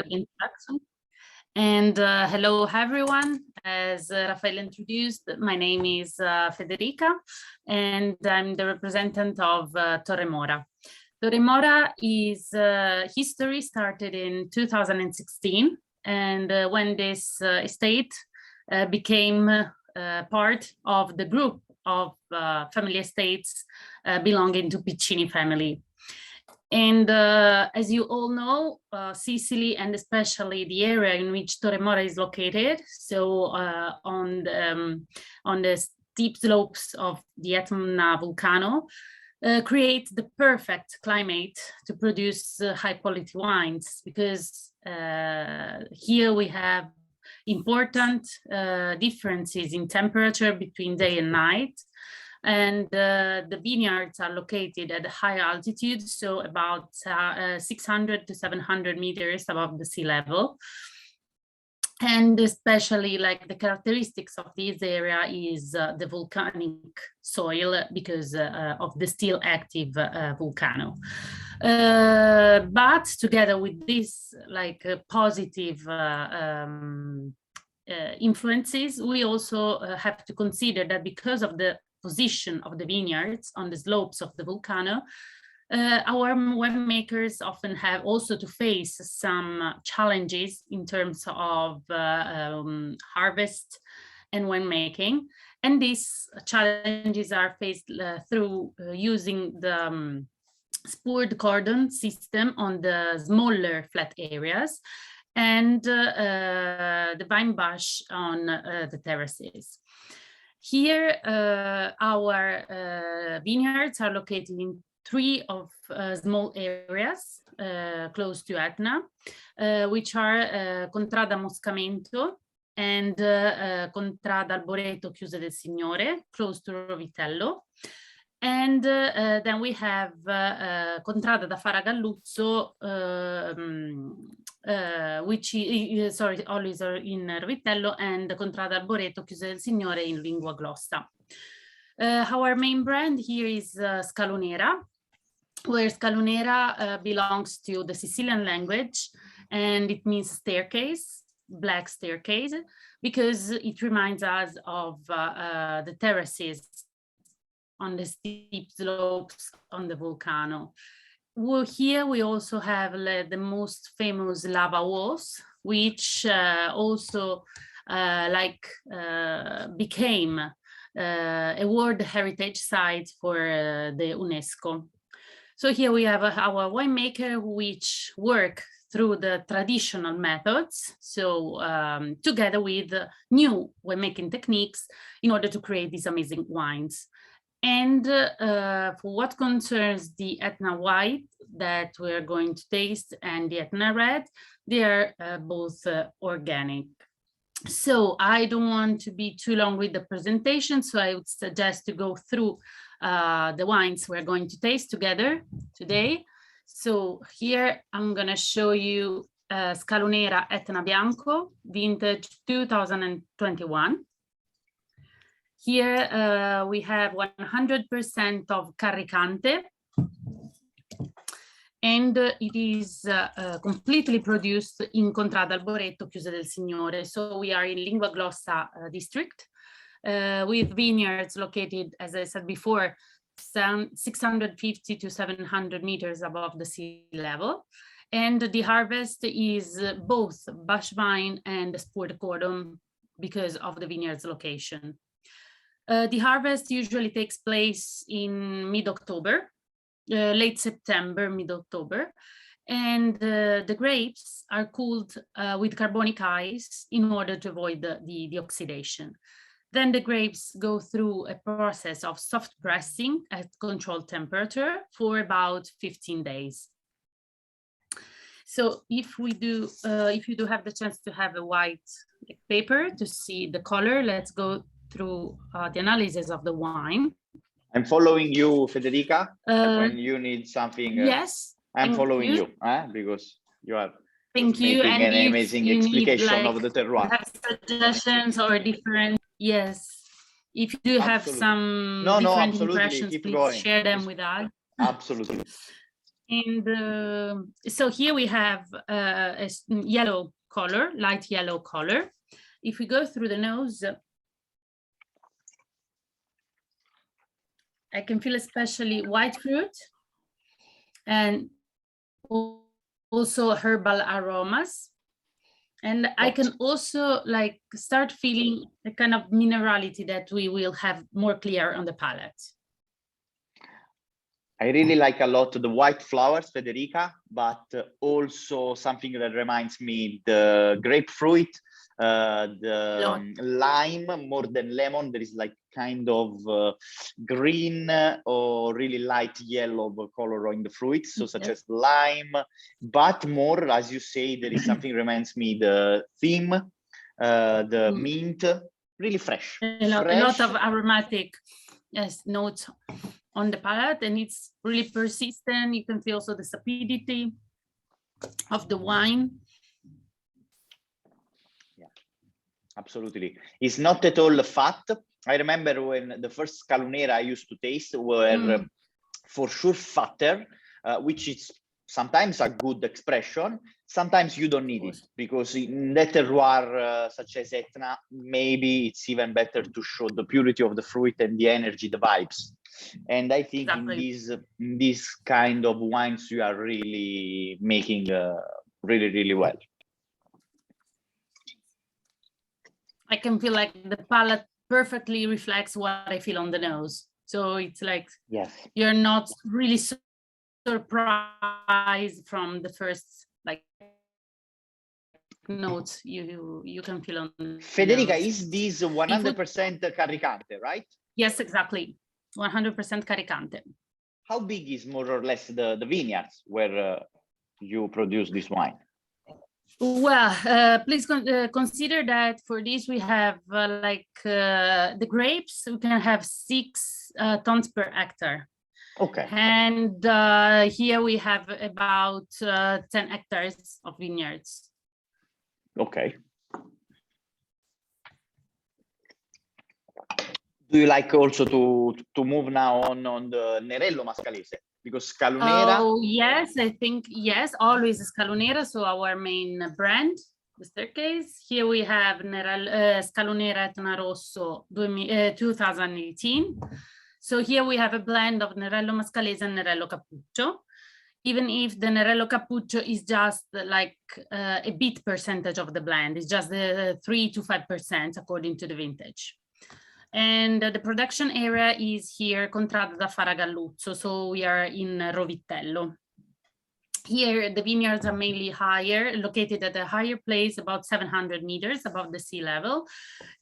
introduction. And hello, everyone. As Raffaele introduced, my name is Federica, and I'm the representative of Torre Mora. Torre Mora is history started in 2016, and when this estate became part of the group of family estates belonging to Piccini family. And as you all know, Sicily, and especially the area in which Torre Mora is located, so on the steep slopes of the Etna volcano, create the perfect climate to produce high quality wines, because here we have important differences in temperature between day and night. And the vineyards are located at a high altitude, so about 600 to 700 meters above the sea level. And especially like the characteristics of this area is the volcanic soil, because of the still active volcano. But together with this like positive influences, we also have to consider that because of the position of the vineyards on the slopes of the volcano, our winemakers often have also to face some challenges in terms of harvest and winemaking. And these challenges are faced through using the spurred cordon system on the smaller flat areas, and the vine bush on the terraces. Here, our vineyards are located in three of small areas close to Etna, which are Contrada Moscamento and Contrada Alboreto Chiuse del Signore, close to Rovitello. And then we have Contrada da Faragalluzzo, which is, always in Rovitello, and Contrada Alboreto Chiuse del Signore in Lingua Glossa. Our main brand here is Scalonera, where Scalonera belongs to the Sicilian language, and it means staircase, black staircase, because it reminds us of the terraces on the steep slopes on the volcano. Well, here we also have the most famous lava walls, which also became a World Heritage Site for the UNESCO. So here we have our winemaker, which work through the traditional methods, so together with new winemaking techniques in order to create these amazing wines. And for what concerns the Etna White that we're going to taste and the Etna Red, they are both organic. So I don't want to be too long with the presentation, so I would suggest to go through the wines we're going to taste together today. So here I'm going to show you Scalonera Etna Bianco, vintage 2021. Here we have 100% of Carricante, and it is completely produced in Contrada Alboreto Chiuse del Signore. So we are in Lingua Glossa district, with vineyards located, as I said before, 650 to 700 meters above the sea level. And the harvest is both bush vine and spurred cordon because of the vineyard's location. The harvest usually takes place in mid-October, late September, mid-October, and the grapes are cooled with carbonic ice in order to avoid the oxidation. Then the grapes go through a process of soft pressing at controlled temperature for about 15 days. So if you do have the chance to have a white paper to see the color, let's go through the analysis of the wine. I'm following you, Federica. When you need something, yes, I'm following you because you are making an amazing explication of the terroir. Have suggestions or different? Yes. If you do have some different impressions, please share them with us. Absolutely. And so here we have a yellow color, light yellow color. If we go through the nose, I can feel especially white fruit and also herbal aromas. And I can also like start feeling a kind of minerality that we will have more clear on the palate. I really like a lot the white flowers, Federica, but also something that reminds me the grapefruit, the lime more than lemon. There is like kind of green or really light yellow color in the fruits, so such as lime, but more, as you say, there is something reminds me the theme, the mint, really fresh. A lot of aromatic notes on the palate, and it's really persistent. You can feel also the sapidity of the wine. Yeah, absolutely. It's not at all fat. I remember when the first Scalunera I used to taste were for sure fatter, which is sometimes a good expression. Sometimes you don't need it, because in that terroir such as Etna, maybe it's even better to show the purity of the fruit and the energy, the vibes. And I think in this kind of wines, you are really making really well. I can feel like the palate perfectly reflects what I feel on the nose. So it's like, yes, you're not really surprised from the first like notes you can feel on the Federica, nose. is this 100% caricante, right? Yes, exactly. 100% caricante. How big is more or less the vineyards where you produce this wine? Well, please consider that for this we have the grapes, we can have 6 tons per hectare. Okay. And here we have about 10 hectares of vineyards. Okay. Do you like also to move now on the Nerello Mascalese? Because Scalunera. Oh, yes, I think, yes, always Scalunera. So our main brand, the staircase. Here we have Scalunera Etna Rosso 2018. So here we have a blend of Nerello Mascalese and Nerello Cappuccio. Even if the Nerello Cappuccio is just like a bit percentage of the blend, it's just the 3 to 5% according to the vintage. And the production area is here, Contrada da Faragalluzzo, so we are in Rovitello. Here, the vineyards are mainly higher, located at a higher place, about 700 meters above the sea level.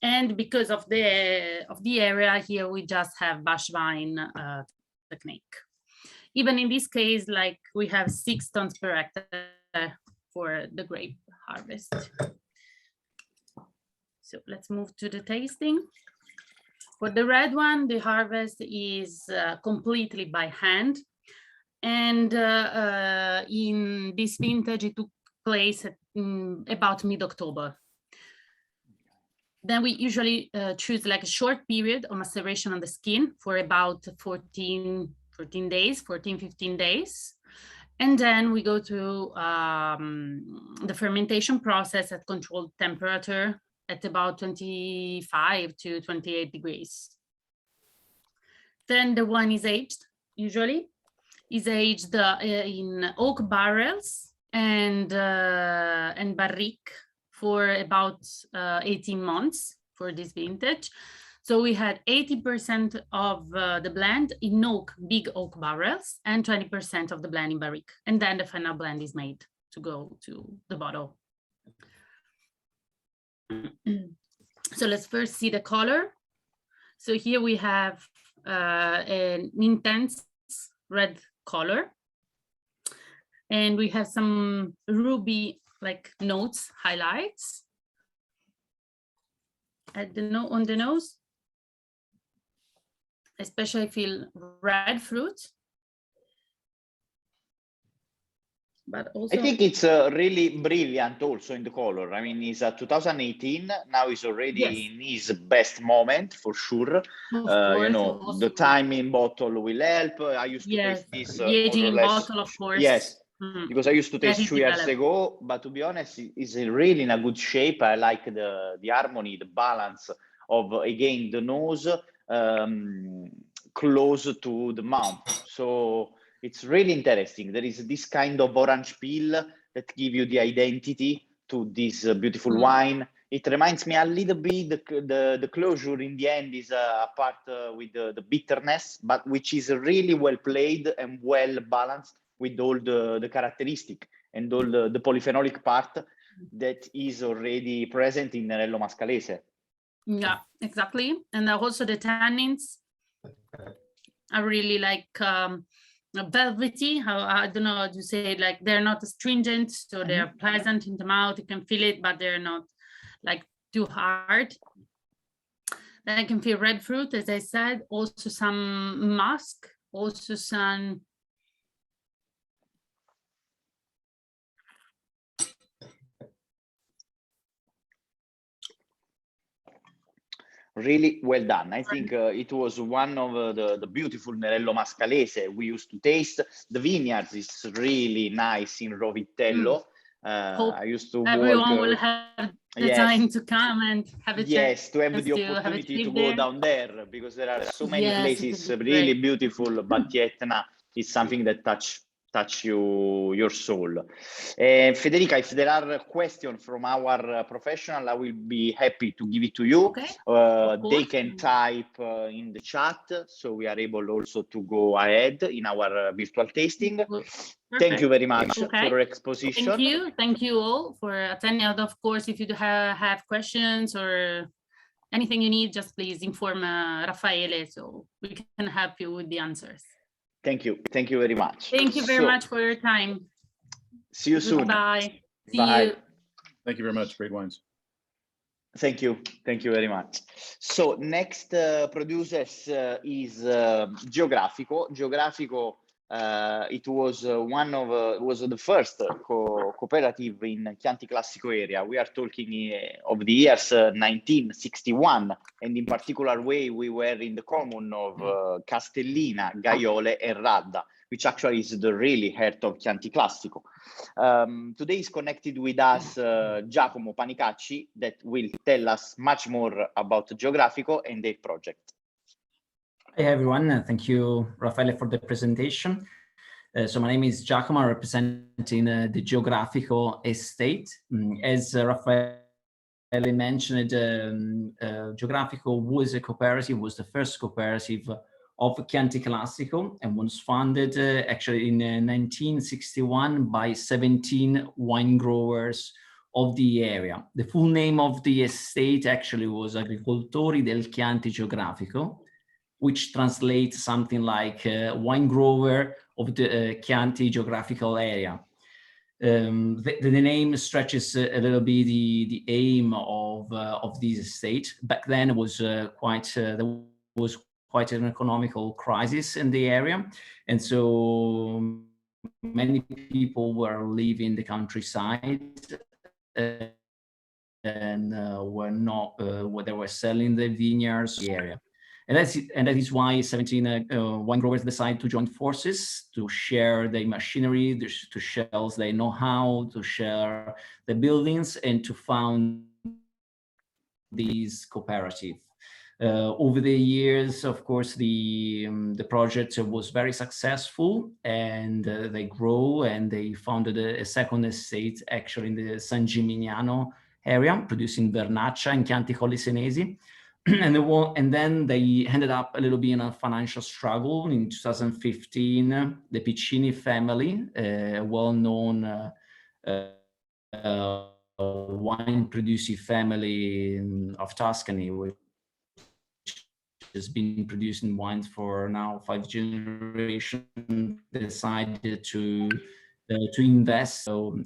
And because of the area here, we just have bush vine technique. Even in this case, like we have 6 tons per hectare for the grape harvest. So let's move to the tasting. For the red one, the harvest is completely by hand. And in this vintage, it took place at, about mid-October. Then we usually choose like a short period of maceration on the skin for about 14, 15 days. And then we go through the fermentation process at controlled temperature at about 25 to 28 degrees. Then the wine is aged, usually. Is aged in oak barrels and barrique for about 18 months for this vintage. So we had 80% of the blend in big oak barrels and 20% of the blend in barrique. And then the final blend is made to go to the bottle. So let's first see the color. So here we have an intense red color. And we have some ruby like notes, highlights on the nose. Especially I feel red fruit. but also I think it's really brilliant also in the color. I mean, it's 2018. Now he's already in his best moment for sure. You know, also, the time in bottle will help. I used to taste this the aging more or in less. bottle, of course. Yes, because I used to taste That is 2 years developed. ago. But to be honest, it's really in a good shape. I like the harmony, the balance of, again, the nose close to the mouth. So it's really interesting. There is this kind of orange peel that give you the identity to this beautiful wine. It reminds me a little bit, the closure in the end is a part with the bitterness, but which is really well played and well balanced with all the characteristic and all the polyphenolic part that is already present in Nerello Mascalese. Yeah, exactly. And also the tannins are really like velvety. I don't know how to say it, like they're not astringent, so they're pleasant in the mouth. You can feel it, but they're not like too hard. Then I can feel red fruit, as I said, also some musk, also some really well done. I think it was one of the beautiful Nerello Mascalese we used to taste. The vineyards is really nice in Rovitello. I used to everyone work. will have the time to come and have a yes, to have the to opportunity to go there. down there, because there are so many Yes, places really beautiful, but the Etna is something that touch your soul. Federica, if there are questions from our professional, I will be happy to give it to you. Okay. They can type in the chat, so we are able also to go ahead in our virtual tasting. Perfect. Thank you very much for your exposition. Thank you all for attending. And of course, if you do have questions or anything you need, just please inform Raffaele so we can help you with the answers. Thank you. Thank you very much. Thank you very much for your time. See you soon. Bye. See Bye. you. Thank you very much. Great wines. Thank you. Thank you very much. So next producers is Geografico. Geografico, it was was the first cooperative in Chianti Classico area. We are talking of the years 1961, and in particular way we were in the commune of Castellina, Gaiole, and Radda, which actually is the really heart of Chianti Classico. Today is connected with us Giacomo Panicacci, that will tell us much more about Geografico and their project. Hi everyone, thank you Raffaele for the presentation. So my name is Giacomo, I'm representing the Geografico estate. As Raffaele mentioned, Geografico was a cooperative, was the first cooperative of Chianti Classico, and was founded actually in 1961 by 17 wine growers of the area. The full name of the estate actually was Agricoltori del Chianti Geografico, which translates something like wine grower of the Chianti geographical area. The name stretches a little bit the aim of this estate. Back then it was there was quite an economical crisis in the area, and so many people were leaving the countryside and they were selling the vineyards in the area. And that is why 17 wine growers decided to join forces to share their machinery, to share their know-how, to share the buildings, and to found these cooperative. Over the years, of course, the project was very successful, and they grow, and they founded a second estate actually in the San Gimignano area, producing Vernaccia and Chianti Colli Senesi. And then they ended up a little bit in a financial struggle. In 2015, the Piccini family, a well-known wine producing family of Tuscany, which has been producing wines for now 5 generations, decided to invest to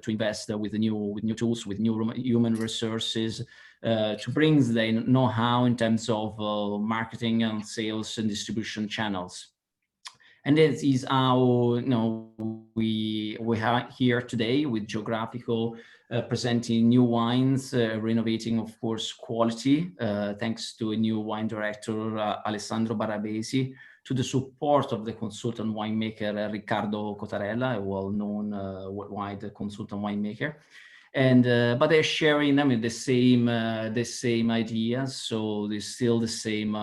invest with new tools, with new human resources, to bring the know-how in terms of marketing and sales and distribution channels. And this is how we are here today with Geografico, presenting new wines, renovating, of course, quality, thanks to a new wine director, Alessandro Barabesi, to the support of the consultant winemaker, Riccardo Cotarella, a well-known worldwide consultant winemaker. And but they're sharing, I mean, the same ideas. So there's still the same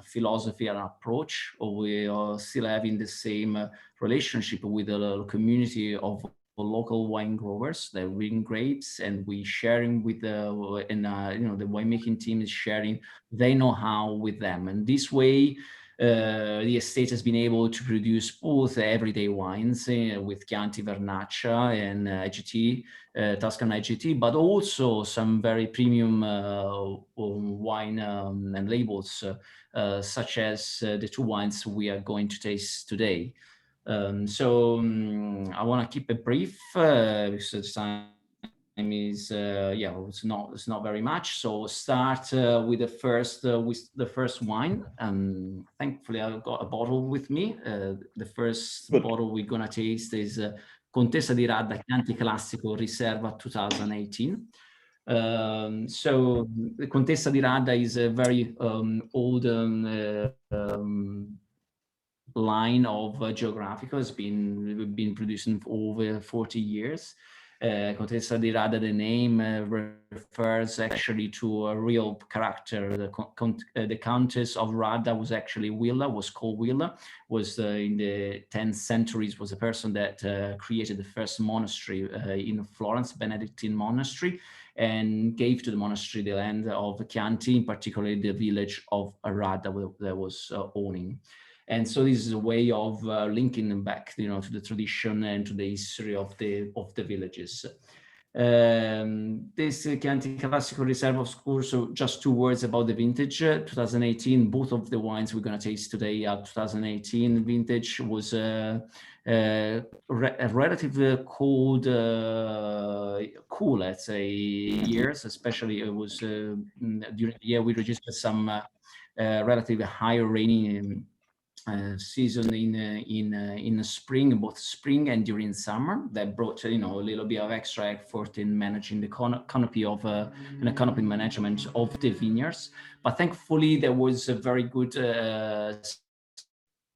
philosophy and approach. We are still having the same relationship with the community of local wine growers that bring grapes, and we sharing with the winemaking team is sharing their know-how with them. And this way, the estate has been able to produce both everyday wines with Chianti, Vernaccia, and IGT, Tuscan IGT, but also some very premium wine and labels, such as the two wines we are going to taste today. I want to keep it brief because the time is it's not very much. So start with the first wine. Thankfully, I've got a bottle with me. The first bottle we're gonna taste is Contessa di Radda Chianti Classico Riserva 2018. So the Contessa di Radda is a very old line of Geografico. Has been producing for over 40 years. Contessa di Radda, the name refers actually to a real character. The Countess of Radda was actually was called Willa, was in the 10th centuries, was a person that created the first monastery in Florence, Benedictine monastery, and gave to the monastery the land of Chianti, in particular the village of Radda that was owning. And so this is a way of linking them back, to the tradition and to the history of the villages. This Chianti Classico Riserva, of course, so just 2 words about the vintage. 2018, both of the wines we're going to taste today are 2018 vintage. Was a relatively cool, let's say, years. Especially it was during the year we registered some relatively higher rainy season in the spring, both spring and during summer, that brought a little bit of extra effort in managing the canopy of and canopy management of the vineyards. But thankfully there was a very good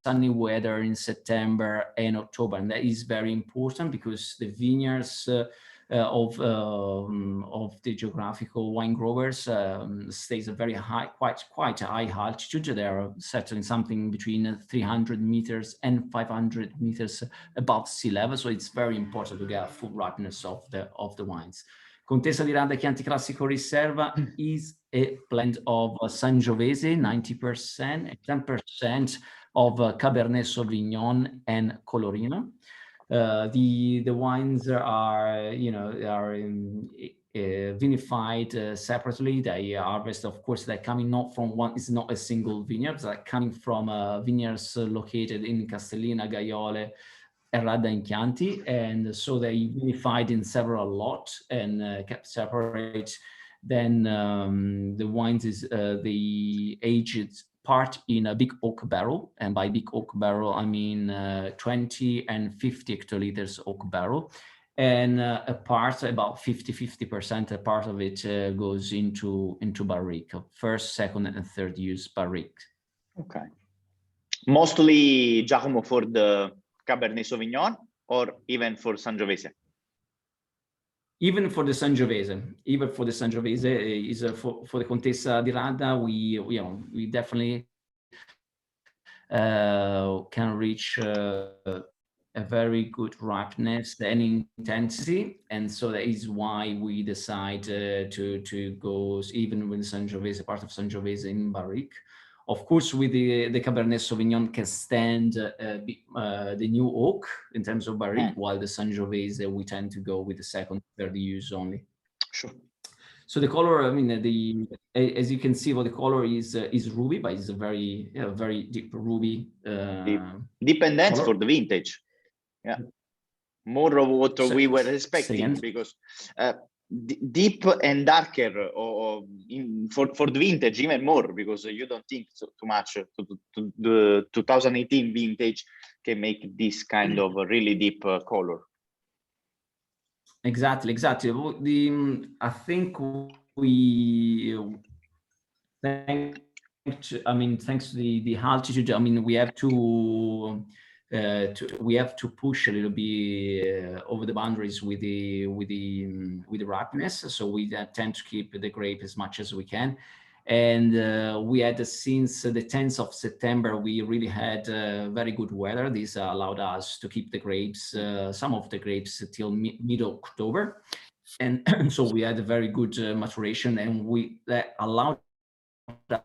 sunny weather in September and October, and that is very important because the vineyards of the Geografico wine growers stays a very high, quite a high altitude. They are settling something between 300 meters and 500 meters above sea level, so it's very important to get full ripeness of the wines. Contessa di Radda Chianti Classico Riserva is a blend of Sangiovese 90% and 10% of Cabernet Sauvignon and Colorino. The wines are vinified separately. They harvest, of course, they're coming not from one. It's not a single vineyard. They're coming from vineyards located in Castellina, Gaiole, and Radda in Chianti, and so they vinified in several lots and kept separate. Then the wines is the aged part in a big oak barrel, and by big oak barrel I mean 20 and 50 hectoliters oak barrel, and a part, about 50%, a part of it goes into barrique, first, second, and third use barrique. Okay. Mostly, Giacomo, for the Cabernet Sauvignon or even for Sangiovese? Even for the Sangiovese, is for the Contessa di Radda, we definitely can reach a very good ripeness and intensity, and so that is why we decide to go even with Sangiovese, part of Sangiovese in barrique. Of course, with the Cabernet Sauvignon can stand the new oak in terms of barrique, while the Sangiovese we tend to go with the second, third use only. Sure. So the color, I mean, as you can see, the color is ruby, but it's a very deep ruby. Dependence color for the vintage. Yeah, more of what we were expecting, because deep and darker, or for the vintage even more, because you don't think too much to the 2018 vintage can make this kind of a really deep color. Exactly. I think thanks to the altitude, we have to push a little bit over the boundaries with the ripeness. So we tend to keep the grape as much as we can. And we had, since the 10th of September, we really had very good weather. This allowed us to keep the grapes, some of the grapes, till mid-October. And so we had a very good maturation, and that allowed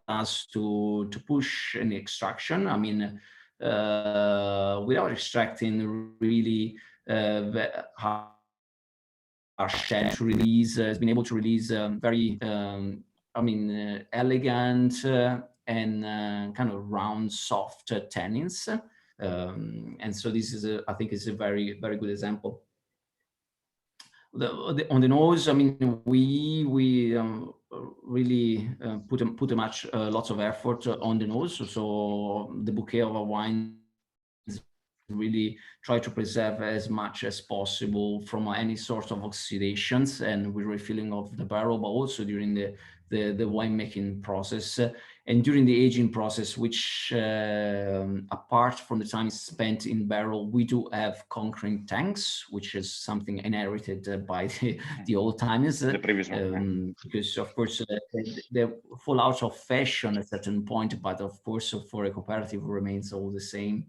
us to push an extraction. Without extracting really harsh, to release, has been able to release very elegant and kind of round, soft tannins. And so this is, I think, is a very, very good example. On the nose, we really put lots of effort on the nose. So the bouquet of our wines really try to preserve as much as possible from any sort of oxidations and with refilling of the barrel, but also during the winemaking process and during the aging process, which apart from the time spent in barrel, we do have conquering tanks, which is something inherited by the old timers, the previous one. Because of course they fall out of fashion at a certain point, but of course for a cooperative remains all the same.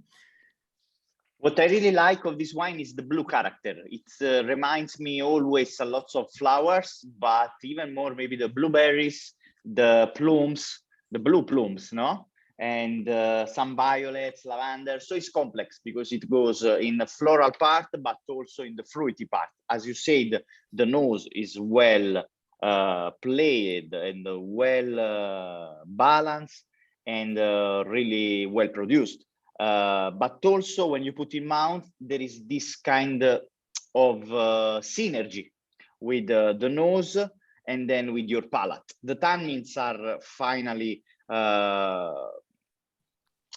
What I really like of this wine is the blue character. It reminds me always a lot of flowers, but even more maybe the blueberries, the plumes, the blue plumes, no? And some violets, lavender. So it's complex because it goes in the floral part, but also in the fruity part. As you said, the nose is well played and well balanced and really well produced. But also when you put in mouth, there is this kind of synergy with the nose and then with your palate. The tannins are finally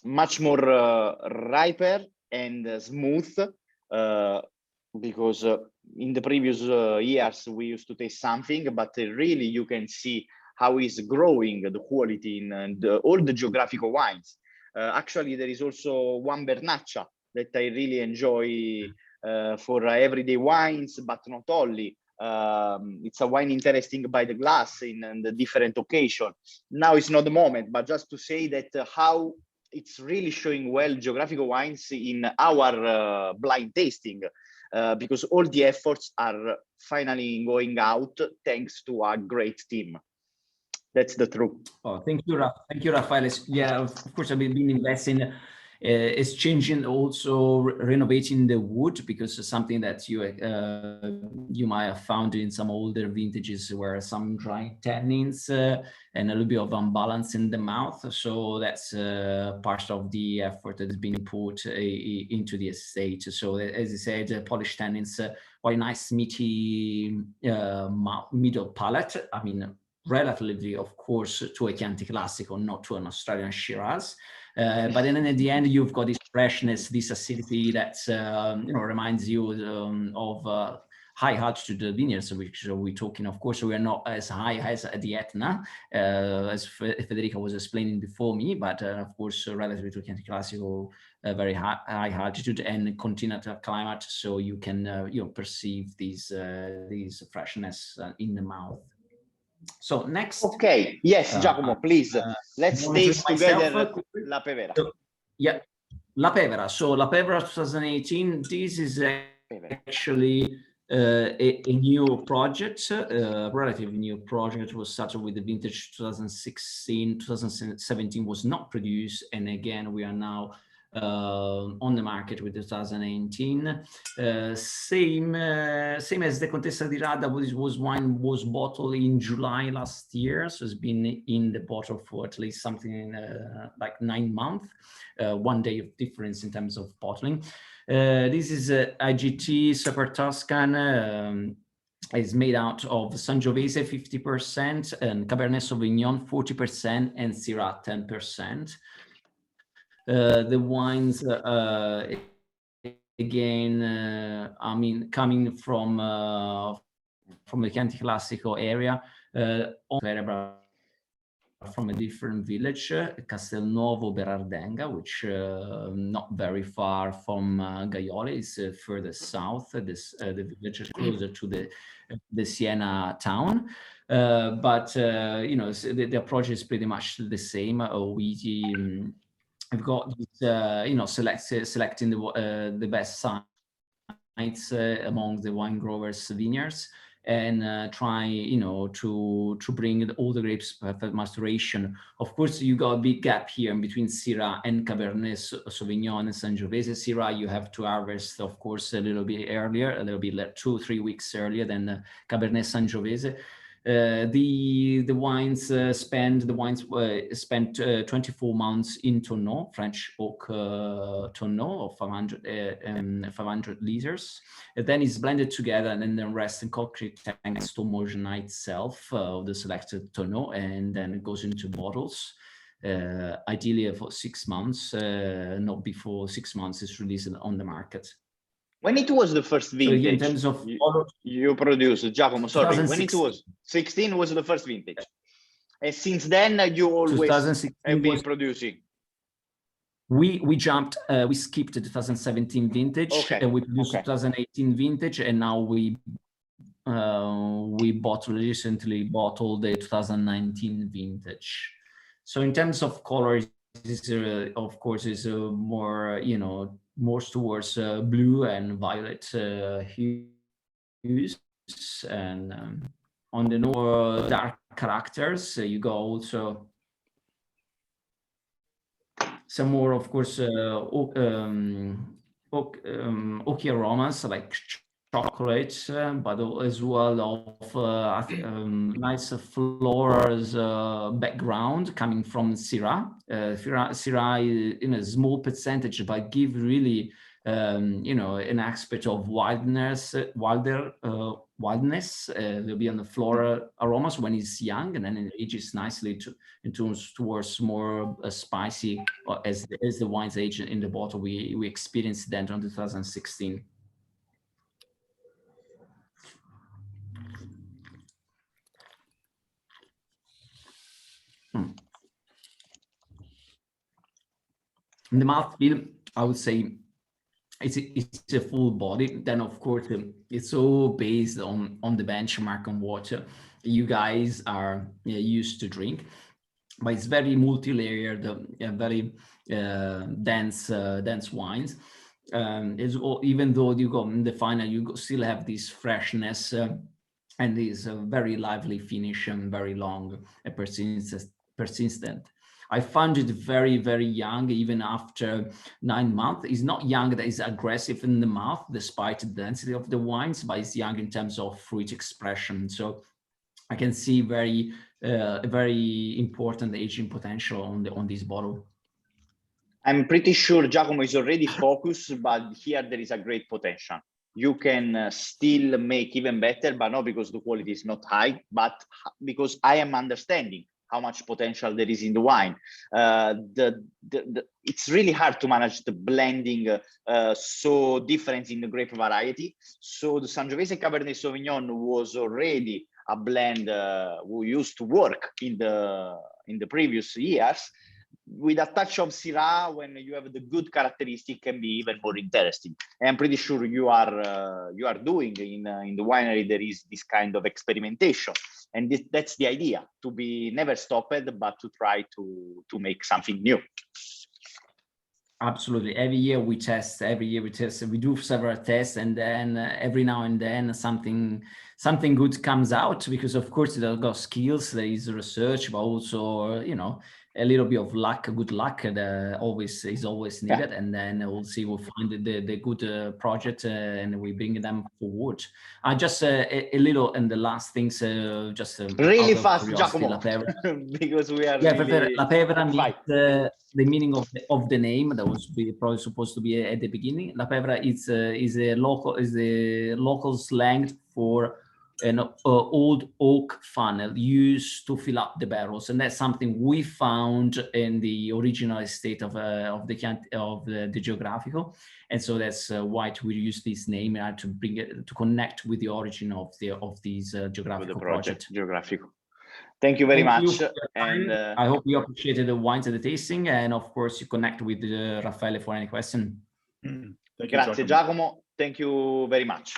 much more riper and smooth, because in the previous years we used to taste something, but really you can see how is growing the quality in all the Geografico wines. Actually, there is also one Vernaccia that I really enjoy for everyday wines, but not only. It's a wine interesting by the glass in the different occasion. Now it's not the moment, but just to say that how it's really showing well Geografico wines in our blind tasting, because all the efforts are finally going out thanks to a great team. That's the truth. Oh, thank you, Raffaele. Yeah, of course, I've been investing. It's changing, also renovating the wood, because it's something that you might have found in some older vintages where some dry tannins and a little bit of unbalance in the mouth. So that's part of the effort that has been put into the estate. So as I said, polished tannins, quite nice meaty middle palate. Relatively, of course, to a Chianti Classico, not to an Australian Shiraz. But then at the end, you've got this freshness, this acidity that reminds you of high altitude vineyards, which we're talking. Of course, we are not as high as the Etna, as Federica was explaining before me, but of course, relatively to Chianti Classico, very high altitude and continental climate, so you can perceive these freshness in the mouth. So next. Okay. Yes, Giacomo, please. Let's taste together La Pevera. Yeah, La Pevera. So La Pevera 2018. This is actually a new project, a relatively new project. It was started with the vintage 2016. 2017 was not produced, and again we are now on the market with 2018. Same as the Contessa di Radda. Wine was bottled in July last year, so it's been in the bottle for at least something like 9 months. 1 day of difference in terms of bottling. This is IGT Super Tuscan. is made out of Sangiovese 50% and Cabernet Sauvignon 40% and Syrah 10%. The wines, again, I mean, coming from the Chianti Classico area, from a different village, Castelnuovo Berardenga, which not very far from Gaiole, is further south. The village is closer to the Siena town, but you know, the approach is pretty much the same. I've got you know, selecting the best sites among the wine growers' vineyards, and try, you know, to bring all the grapes perfect maturation. Of course, you got a big gap here in between Syrah and Cabernet Sauvignon and Sangiovese. Syrah you have to harvest, of course, a little bit earlier, a little bit like 2 or 3 weeks earlier than Cabernet Sangiovese. The wines spent 24 months in tonneau, French oak tonneau of 500 liters. And then it's blended together and then rest in concrete tanks to homogenate itself of the selected tonneau, and then it goes into bottles. Ideally for 6 months, not before 6 months is released on the market. When it was the first vintage, so in terms of you produced, Giacomo, sorry, when it 2016. was 16 was the first vintage. And since then you always have been producing. We jumped, we skipped the 2017 vintage, okay. And we produced 2018 vintage, and now we recently bottled the 2019 vintage. So in terms of color, this of course is more, you know, more towards blue and violet hues, and on the more dark characters you go also some more, of course, oaky aromas like chocolate, but as well of nice florals background coming from Syrah. Syrah in a small percentage, but give really you know, an aspect of wildness. There'll be on the floral aromas when it's young, and then it ages nicely towards more spicy as the wines age in the bottle. We experienced that on 2016. In the mouthfeel, I would say it's a full body. Then of course it's all based on the benchmark on what you guys are used to drink, but it's very multi-layered, very dense wines. Even though you go in the final, you still have this freshness and this very lively finish and very long persistent. I found it very, very young, even after 9 months. It's not young that is aggressive in the mouth, despite the density of the wines, but it's young in terms of fruit expression. So I can see very important aging potential on this bottle. I'm pretty sure Giacomo is already focused, but here there is a great potential. You can still make even better, but not because the quality is not high, but because I am understanding how much potential there is in the wine. It's really hard to manage the blending so different in the grape variety. So the Sangiovese Cabernet Sauvignon was already a blend who used to work in the previous years. With a touch of Syrah, when you have the good characteristic, can be even more interesting. And I'm pretty sure you are doing in the winery. There is this kind of experimentation, and that's the idea: to be never stopped, but to try to make something new. Absolutely. Every year we test. We do several tests, and then every now and then something good comes out, because of course there are skills, there is research, but also, you know, a little bit of luck, good luck is always needed. Yeah. And then we'll see, we'll find the good project and we bring them forward. Just a little, and the last things, just really fast, Giacomo, because we are really La Pevra means the meaning of the name that was probably supposed to be at the beginning. La Pevra is a local slang for an old oak funnel used to fill up the barrels, and that's something we found in the original estate of the Geografico, and so that's why we use this name and to bring it to connect with the origin of these Geografico project. Geografico. Thank you very much. And I hope you appreciated the wines and the tasting, and of course you connect with Raffaele for any question. Thank you, grazie Giacomo. Thank you very much.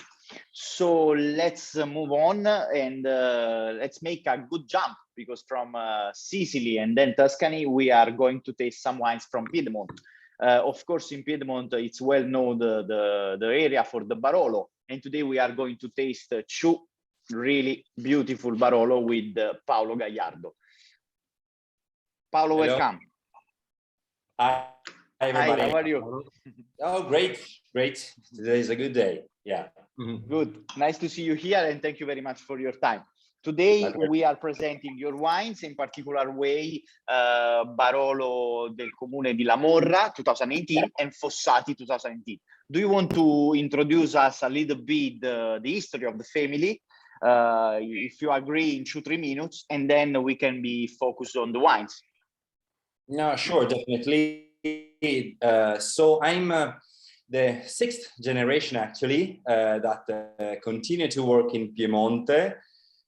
So let's move on and let's make a good jump, because from Sicily and then Tuscany, we are going to taste some wines from Piedmont. Of course, in Piedmont, it's well known the area for the Barolo. And today we are going to taste two really beautiful Barolo with Paolo Gagliardo. Paolo, hello. welcome. Hi, everybody. Hi, how are you? Oh, great. Today is a good day. Yeah. Good. Nice to see you here, and thank you very much for your time. Today we are presenting your wines, in particular way Barolo del Comune di La Morra 2018 and Fossati 2018. Do you want to introduce us a little bit the history of the family? If you agree, in 2-3 minutes, and then we can be focused on the wines. No, sure, definitely. So I'm the 6th generation, actually, that continue to work in Piemonte.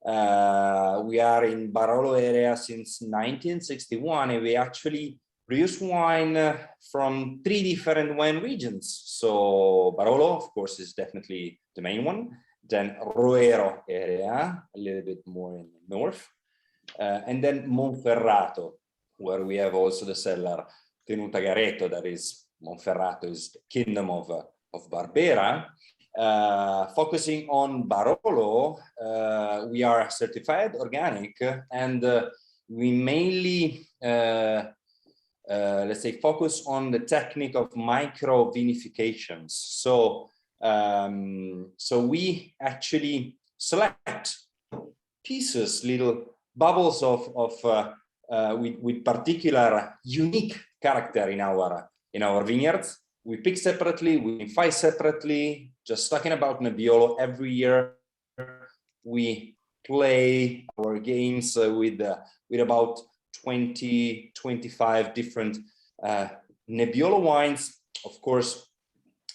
We are in Barolo area since 1961, and we actually produce wine from 3 different wine regions. So Barolo, of course, is definitely the main one. Then Roero area, a little bit more in the north, and then Monferrato, where we have also the cellar Tenuta Gareto, that is Monferrato is the kingdom of Barbera. Focusing on Barolo, we are certified organic, and we mainly let's say focus on the technique of micro vinifications. So we actually select pieces, little bubbles with particular unique character in our vineyards. We pick separately, we vinify separately. Just talking about Nebbiolo, every year we play our games with about 20-25 different Nebbiolo wines. Of course,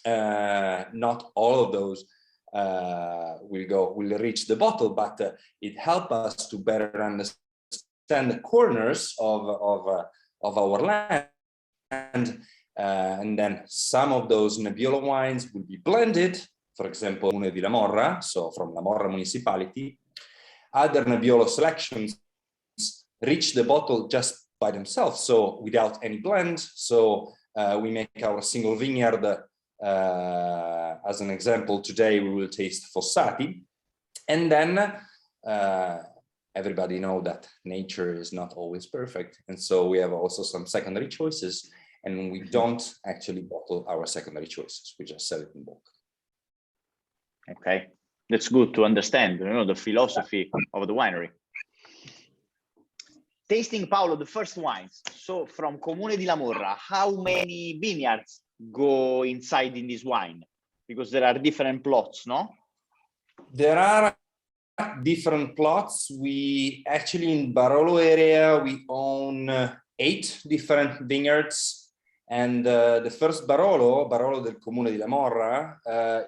not all of those will reach the bottle, but it helps us to better understand the corners of our land, and then some of those Nebbiolo wines will be blended. For example, Comune di La Morra, so from La Morra municipality. Other Nebbiolo selections reach the bottle just by themselves, so without any blend. So we make our single vineyard. As an example, today we will taste Fossati, and then everybody knows that nature is not always perfect, and so we have also some secondary choices, and we don't actually bottle our secondary choices, we just sell it in bulk. Okay, that's good to understand, the philosophy of the winery. Tasting, Paolo, the first wines. So from Comune di La Morra, how many vineyards go inside in this wine? Because there are different plots, no? There are different plots. We actually, in Barolo area, we own 8 different vineyards. And the first Barolo del Comune di La Morra,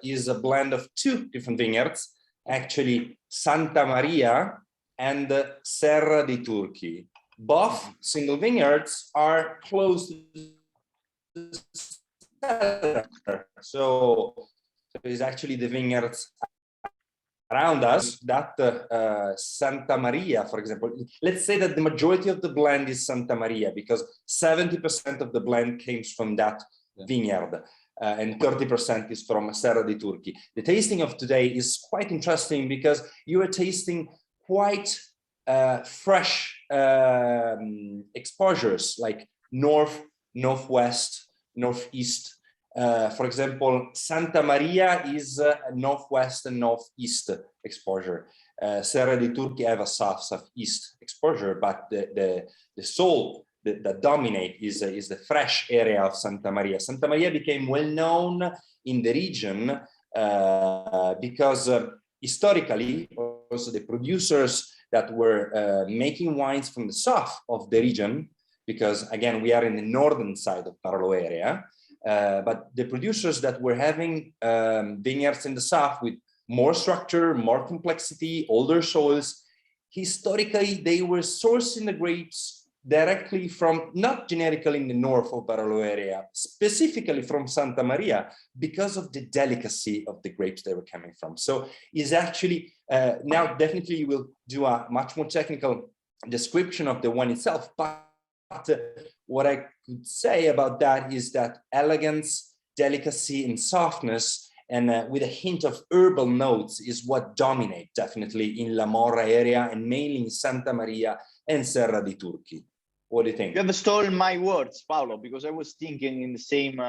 is a blend of 2 different vineyards, actually Santa Maria and Serra di Turchi. Both single vineyards are close to the cellar. So it's actually the vineyards around us that Santa Maria, for example, let's say that the majority of the blend is Santa Maria, because 70% of the blend comes from that vineyard, and 30% is from Serra di Turchi. The tasting of today is quite interesting because you are tasting quite fresh exposures, like north, northwest, northeast. For example, Santa Maria is a northwest and northeast exposure. Serra di Turchi have a southeast exposure, but the soul that dominate is the fresh area of Santa Maria. Santa Maria became well known in the region because historically, also the producers that were making wines from the south of the region, because again, we are in the northern side of Barolo area, but the producers that were having vineyards in the south with more structure, more complexity, older soils, historically, they were sourcing the grapes directly from, not generically in the north of Barolo area, specifically from Santa Maria, because of the delicacy of the grapes they were coming from. So is actually, now definitely you will do a much more technical description of the wine itself, but what I could say about that is that elegance, delicacy, and softness, and with a hint of herbal notes, is what dominate definitely in La Morra area, and mainly in Santa Maria and Serra di Turchi. What do you think? You have stolen my words, Paolo, because I was thinking in the same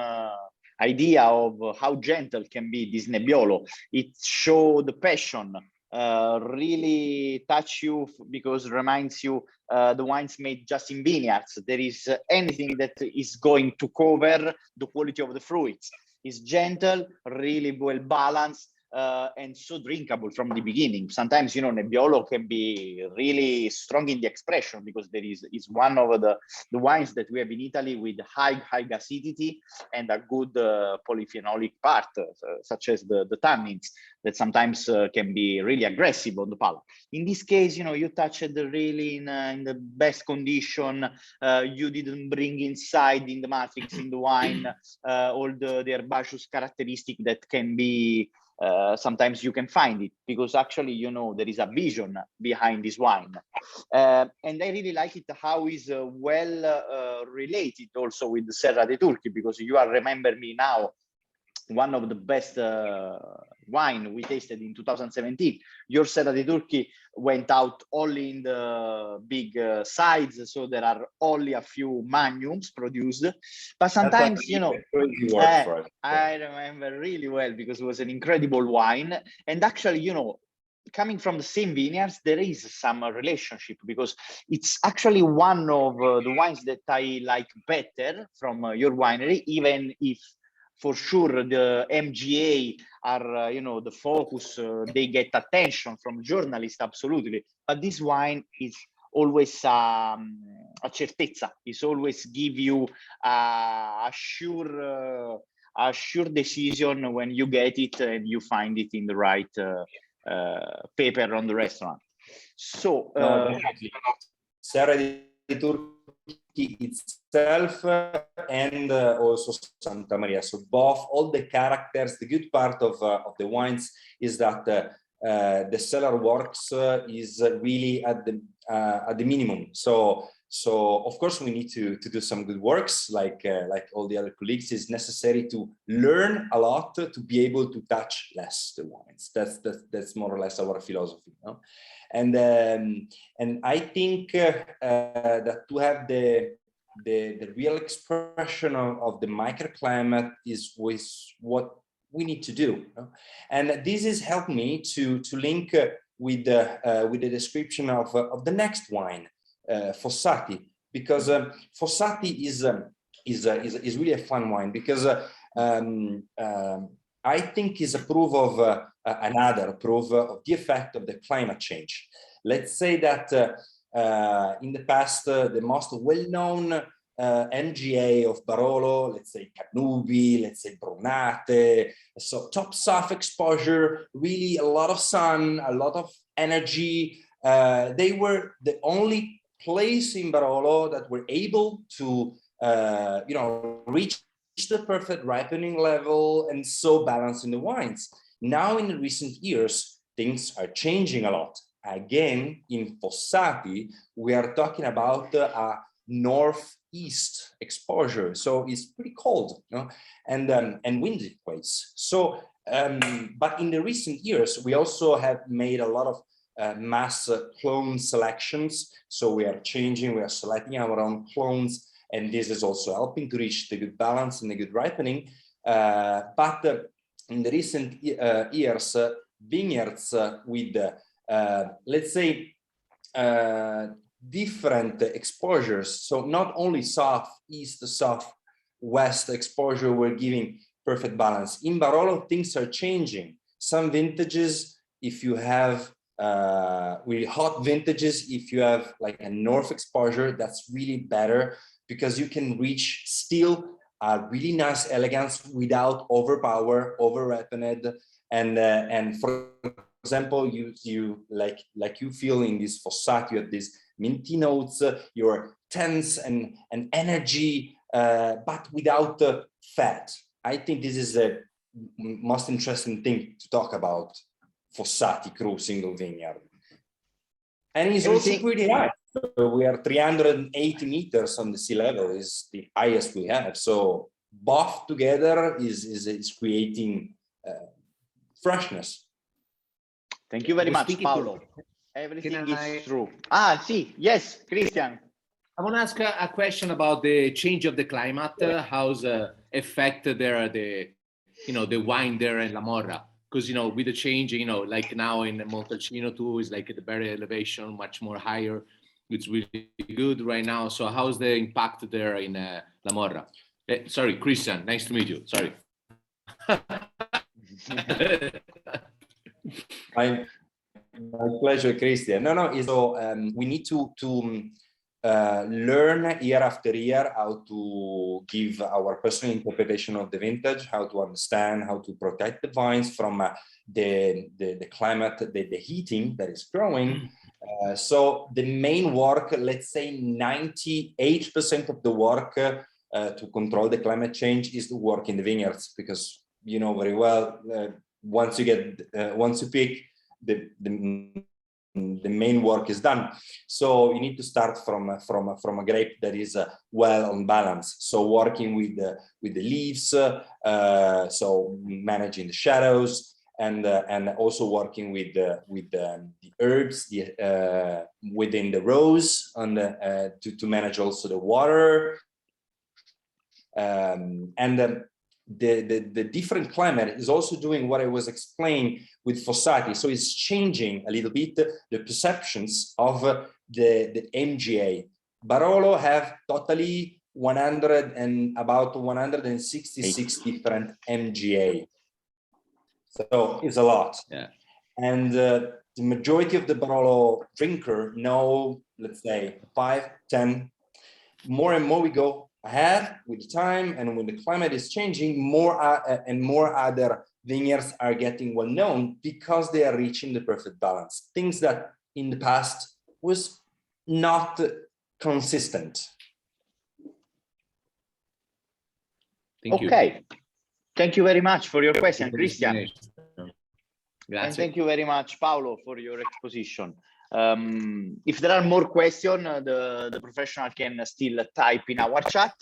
idea of how gentle can be this Nebbiolo. It shows the passion, really touch you because reminds you the wines made just in vineyards. There is anything that is going to cover the quality of the fruits. It's gentle, really well balanced, and so drinkable from the beginning. Sometimes, you know, Nebbiolo can be really strong in the expression because is one of the wines that we have in Italy with high acidity and a good polyphenolic part, such as the tannins that sometimes can be really aggressive on the palate. In this case, you know, you touched it really in the best condition. You didn't bring inside in the matrix, in the wine, all the herbaceous characteristic that can be sometimes you can find it, because actually, you know, there is a vision behind this wine. And I really like it how is well related also with the Serra di Turchi, because you are remember me now, one of the best wine we tasted in 2017. Your Serra di Turchi went out only in the big sides, so there are only a few magnums produced. But sometimes, you know, I remember really well because it was an incredible wine. And actually, you know, coming from the same vineyards, there is some relationship, because it's actually one of the wines that I like better from your winery, even if for sure the MGA are, you know, the focus, they get attention from journalists, absolutely. But this wine is always a certezza. It's always give you a sure decision when you get it and you find it in the right paper on the restaurant. So Serra di Turchi itself and also Santa Maria. So both, all the characters. The good part of the wines is that the cellar works is really at the minimum. So of course we need to do some good works, like all the other colleagues. It's necessary to learn a lot to be able to touch less the wines. That's more or less our philosophy, you know? And I think that to have the real expression of the microclimate is what we need to do, you know? And this has helped me to link with the description of the next wine, Fossati, because Fossati is really a fun wine, because I think is a proof of another proof of the effect of the climate change. Let's say that in the past, the most well-known MGA of Barolo, let's say Canubi, let's say Brunate, so top soft exposure, really a lot of sun, a lot of energy. They were the only place in Barolo that were able to, you know, reach the perfect ripening level and so balancing the wines. Now, in the recent years, things are changing a lot. Again, in Fossati, we are talking about a northeast exposure, so it's pretty cold, you know, and windy place. So, but in the recent years, we also have made a lot of mass clone selections. So we are changing, we are selecting our own clones, and this is also helping to reach the good balance and the good ripening. But in the recent years, vineyards with, let's say, different exposures. So not only southeast, southwest exposure were giving perfect balance. In Barolo, things are changing. Some vintages, if you have with hot vintages, if you have like a north exposure, that's really better because you can reach still a really nice elegance without overpower, over-ripened, and for example, you like you feel in this Fossati, you have these minty notes, your tense and energy, but without fat. I think this is the most interesting thing to talk about Fossati Cru single vineyard. And it's also pretty high. We are 380 meters on the sea level, is the highest we have. So both together is creating freshness. Thank you very much, Paolo. Everything is true. See, yes, Christian. I want to ask a question about the change of the climate. How's affect there the wine there in La Morra? Because with the change, like now in Montalcino too, is like at the very elevation, much more higher. It's really good right now. So how's the impact there in La Morra? Sorry, Christian, nice to meet you. Sorry. My pleasure, Christian. No, so we need to learn year after year how to give our personal interpretation of the vintage, how to understand, how to protect the vines from the climate, the heating that is growing. So the main work, let's say 98% of the work to control the climate change is the work in the vineyards, because you know very well, once you pick, the main work is done. So you need to start from a grape that is well on balance. So working with the leaves, so managing the shadows, and also working with the herbs within the rows, and to manage also the water, the different climate is also doing what I was explaining with Fossati. So it's changing a little bit the perceptions of the MGA. Barolo have totally about 166 different MGA. So it's a lot. Yeah. And the majority of the Barolo drinker know, let's say 5, 10, more and more we go ahead with the time, and when the climate is changing, more and more other vineyards are getting well known because they are reaching the perfect balance. Things that in the past was not consistent. Thank you. Okay. Thank you very much for your question, Christian. Grazie. And thank you very much, Paolo, for your exposition. If there are more questions, the professional can still type in our chat.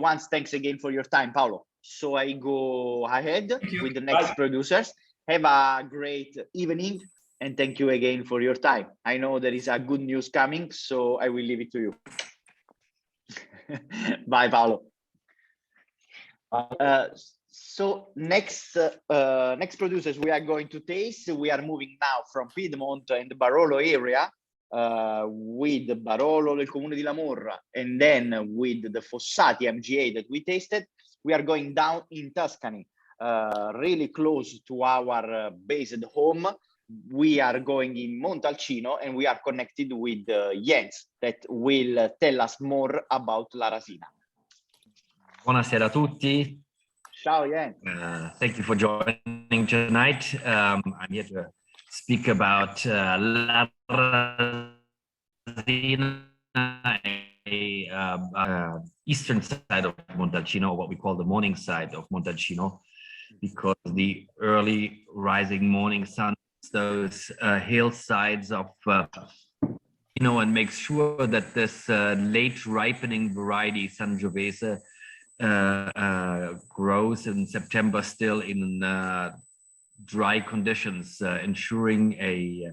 Once, thanks again for your time, Paolo. So I go ahead with the next producers. Have a great evening, and thank you again for your time. I know there is a good news coming, so I will leave it to you. Bye, Paolo. So next producers we are going to taste. We are moving now from Piedmont and the Barolo area with the Barolo del Comune di La Morra, and then with the Fossati MGA that we tasted. We are going down in Tuscany, really close to our base at home. We are going in Montalcino, and we are connected with Jens that will tell us more about La Rasina. Buonasera a tutti. Ciao, Jens. Thank you for joining tonight. I'm here to speak about La Rasina, eastern side of Montalcino, what we call the morning side of Montalcino, because the early rising morning sun, those hillsides of and makes sure that this late ripening variety Sangiovese grows in September still in dry conditions, ensuring a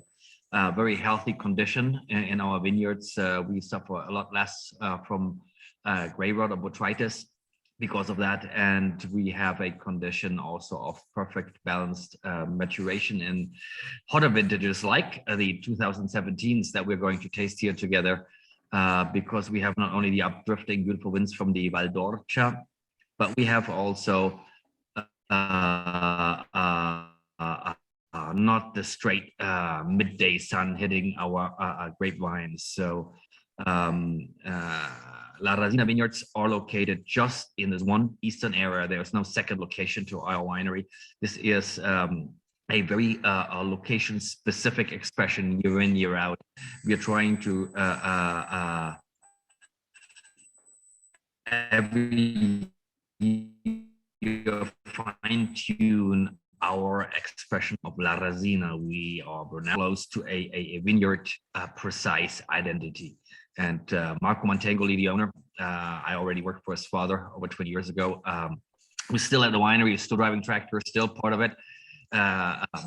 very healthy condition in our vineyards. We suffer a lot less from gray rot or botrytis because of that, and we have a condition also of perfect balanced maturation in hotter vintages like the 2017s that we're going to taste here together. Because we have not only the updrifting beautiful winds from the Val d'Orcia, but we have also not the straight midday sun hitting our grapevines. So La Rasina vineyards are located just in this one eastern area. There's no second location to our winery. This is a very location-specific expression year in, year out. We are trying to every year fine-tune our expression of La Rasina. We are close to a vineyard precise identity. And Marco Montangoli, the owner, I already worked for his father over 20 years ago. We're still at the winery, still driving tractor, still part of it,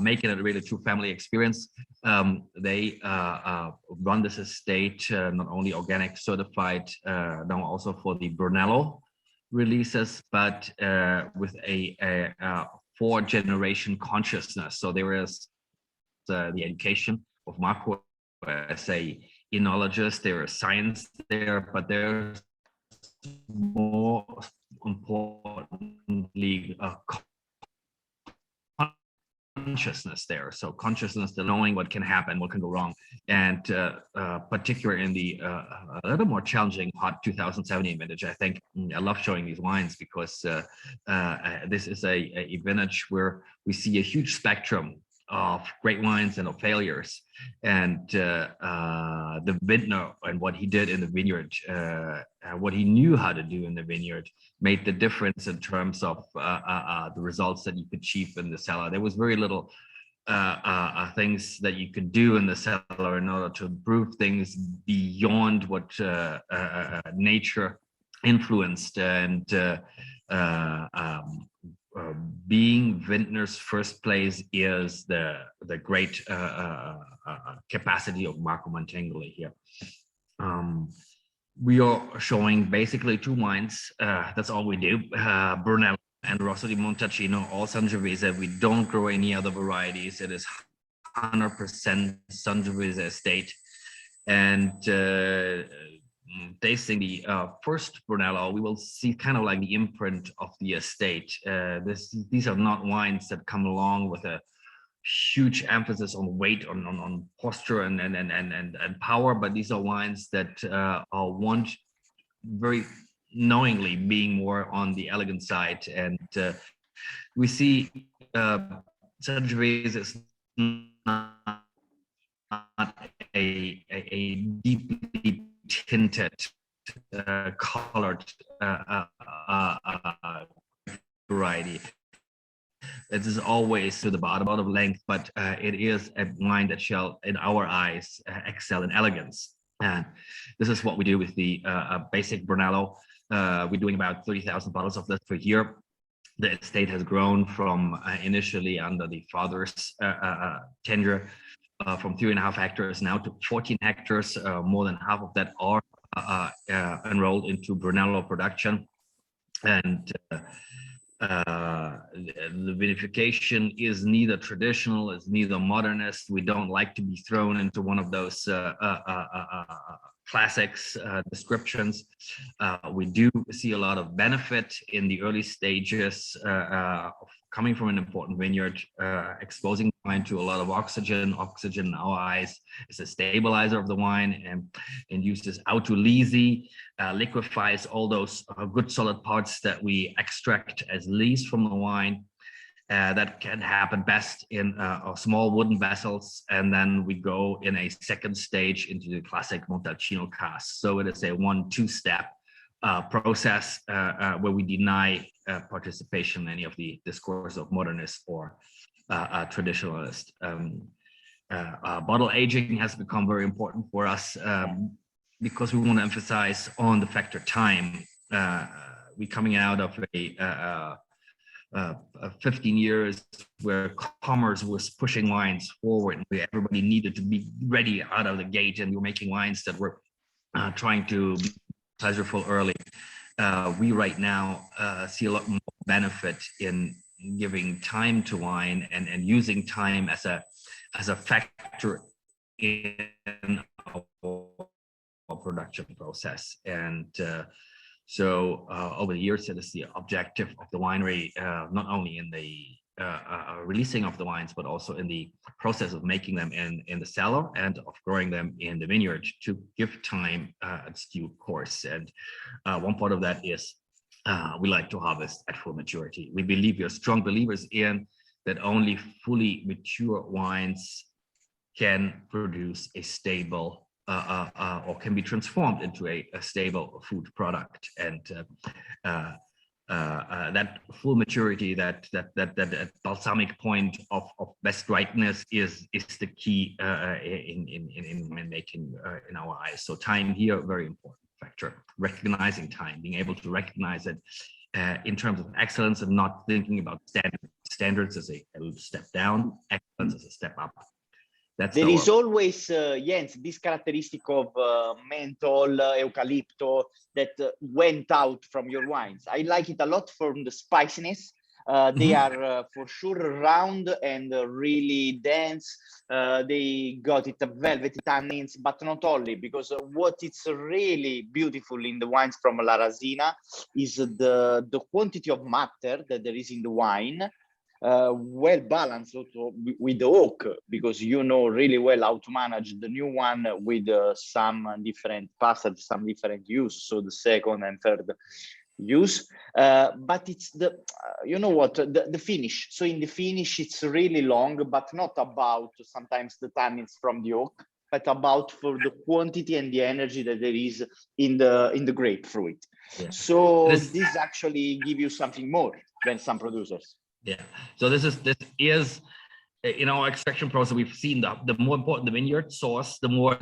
making it a really true family experience. They run this estate, not only organic certified, now also for the Brunello releases, but with a 4-generation consciousness. So there is the education of Marco as a enologist, there is science there, but there's more importantly consciousness there. So consciousness, the knowing what can happen, what can go wrong, and particularly in the a little more challenging hot 2017 vintage. I think I love showing these wines because this is a vintage where we see a huge spectrum of great wines and of failures, and the vintner and what he did in the vineyard, what he knew how to do in the vineyard, made the difference in terms of the results that you could achieve in the cellar. There was very little things that you could do in the cellar in order to improve things beyond what nature influenced, and being vintner's first place is the great capacity of Marco Montangoli here. We are showing basically 2 wines. That's all we do. Brunello and Rosso di Montalcino, all Sangiovese. We don't grow any other varieties. It is 100% Sangiovese estate. And tasting the first Brunello, we will see kind of like the imprint of the estate. These are not wines that come along with a huge emphasis on weight, on posture and power, but these are wines that want very knowingly being more on the elegant side. And we see Sangiovese is not a deeply tinted, colored variety. It is always to the bottom of length, but it is a wine that shall, in our eyes, excel in elegance. And this is what we do with the basic Brunello. We're doing about 30,000 bottles of this per year. The estate has grown from initially under the father's tenure, from 3.5 hectares now to 14 hectares. More than half of that are enrolled into Brunello production. And the vinification is neither traditional, is neither modernist. We don't like to be thrown into one of those classics descriptions. We do see a lot of benefit in the early stages of coming from an important vineyard, exposing wine to a lot of oxygen. Oxygen in our eyes is a stabilizer of the wine, and uses autolysis, liquefies all those good solid parts that we extract as lees from the wine. That can happen best in small wooden vessels, and then we go in a second stage into the classic Montalcino cask. So it is a 1-2 step process where we deny participation in any of the discourse of modernist or traditionalist. Bottle aging has become very important for us because we want to emphasize on the factor time. We're coming out of a 15 years where commerce was pushing wines forward, and everybody needed to be ready out of the gate, and we were making wines that were trying to be pleasureful early. We right now see a lot more benefit in giving time to wine and using time as a factor in our production process. And so over the years, it is the objective of the winery, not only in the releasing of the wines, but also in the process of making them in the cellar and of growing them in the vineyard to give time its due course. And one part of that is we like to harvest at full maturity. We are strong believers in that only fully mature wines can produce a stable or can be transformed into a stable food product. And that full maturity, that balsamic point of best ripeness is the key in winemaking in our eyes. So time here, very important factor. Recognizing time, being able to recognize it in terms of excellence and not thinking about standards as a step down, excellence as a step up. There is always, Jens, this characteristic of menthol, eucalypto that went out from your wines. I like it a lot from the spiciness. They are for sure round and really dense. They got it velvety tannins, but not only, because what is really beautiful in the wines from La Rasina is the quantity of matter that there is in the wine. Well balanced also with the oak, because you know really well how to manage the new one with some different passage, some different use, so the second and third use. But it's the, you know what, the finish. So in the finish, it's really long, but not about sometimes the tannins from the oak, but about for the quantity and the energy that there is in the grapefruit. Yeah. So this actually give you something more than some producers. Yeah, so this is in our extraction process, we've seen the more important the vineyard source, the more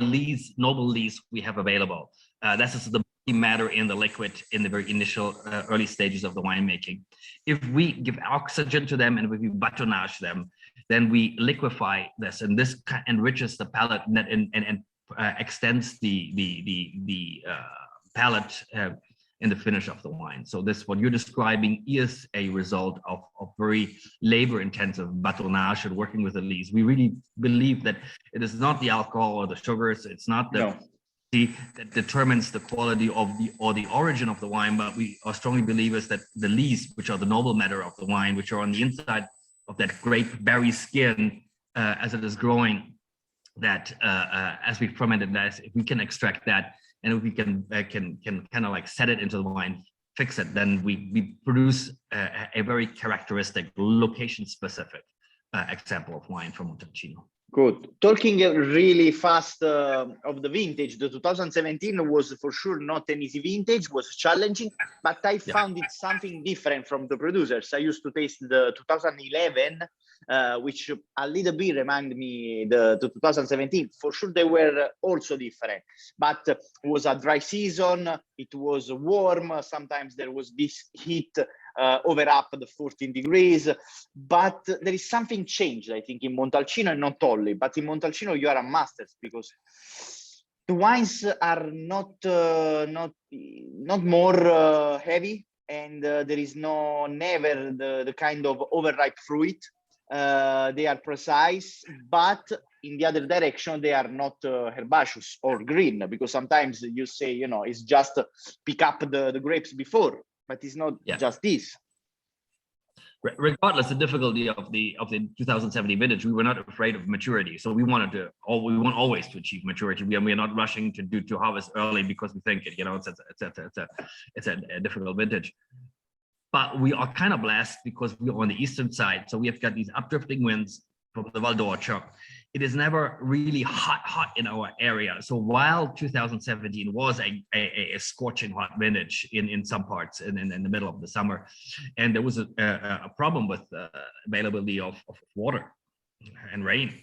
noble lees we have available. This is the matter in the liquid in the very initial early stages of the winemaking. If we give oxygen to them and if we batonnage them, then we liquefy this, and this enriches the palate and extends the palate in the finish of the wine. So this, what you're describing, is a result of very labor-intensive batonnage and working with the lees. We really believe that it is not the alcohol or the sugars, it's not that determines the quality of the origin of the wine, but we are strongly believers that the lees, which are the noble matter of the wine, which are on the inside of that grape berry skin as it is growing, that as we ferment it, if we can extract that, and if we can kind of like set it into the wine, fix it, then we produce a very characteristic, location-specific example of wine from Montalcino. Good. Talking really fast of the vintage, the 2017 was for sure not an easy vintage, was challenging, but I found it something different from the producers. I used to taste the 2011, which a little bit remind me the 2017. For sure, they were also different, but it was a dry season. It was warm. Sometimes there was this heat over up the 14 degrees, but there is something changed, I think, in Montalcino, and not only, but in Montalcino you are a master, because the wines are not more heavy, and there is never the kind of overripe fruit. They are precise, but in the other direction, they are not herbaceous or green, because sometimes you say, you know, it's just pick up the grapes before, but it's not just this. Regardless the difficulty of the 2017 vintage, we were not afraid of maturity. So we want always to achieve maturity. We are not rushing to harvest early because we think it, you know, it's a difficult vintage. But we are kind of blessed because we are on the eastern side. So we have got these updrifting winds from the Val d'Orcia. It is never really hot in our area. So while 2017 was a scorching hot vintage in some parts in the middle of the summer, and there was a problem with availability of water and rain,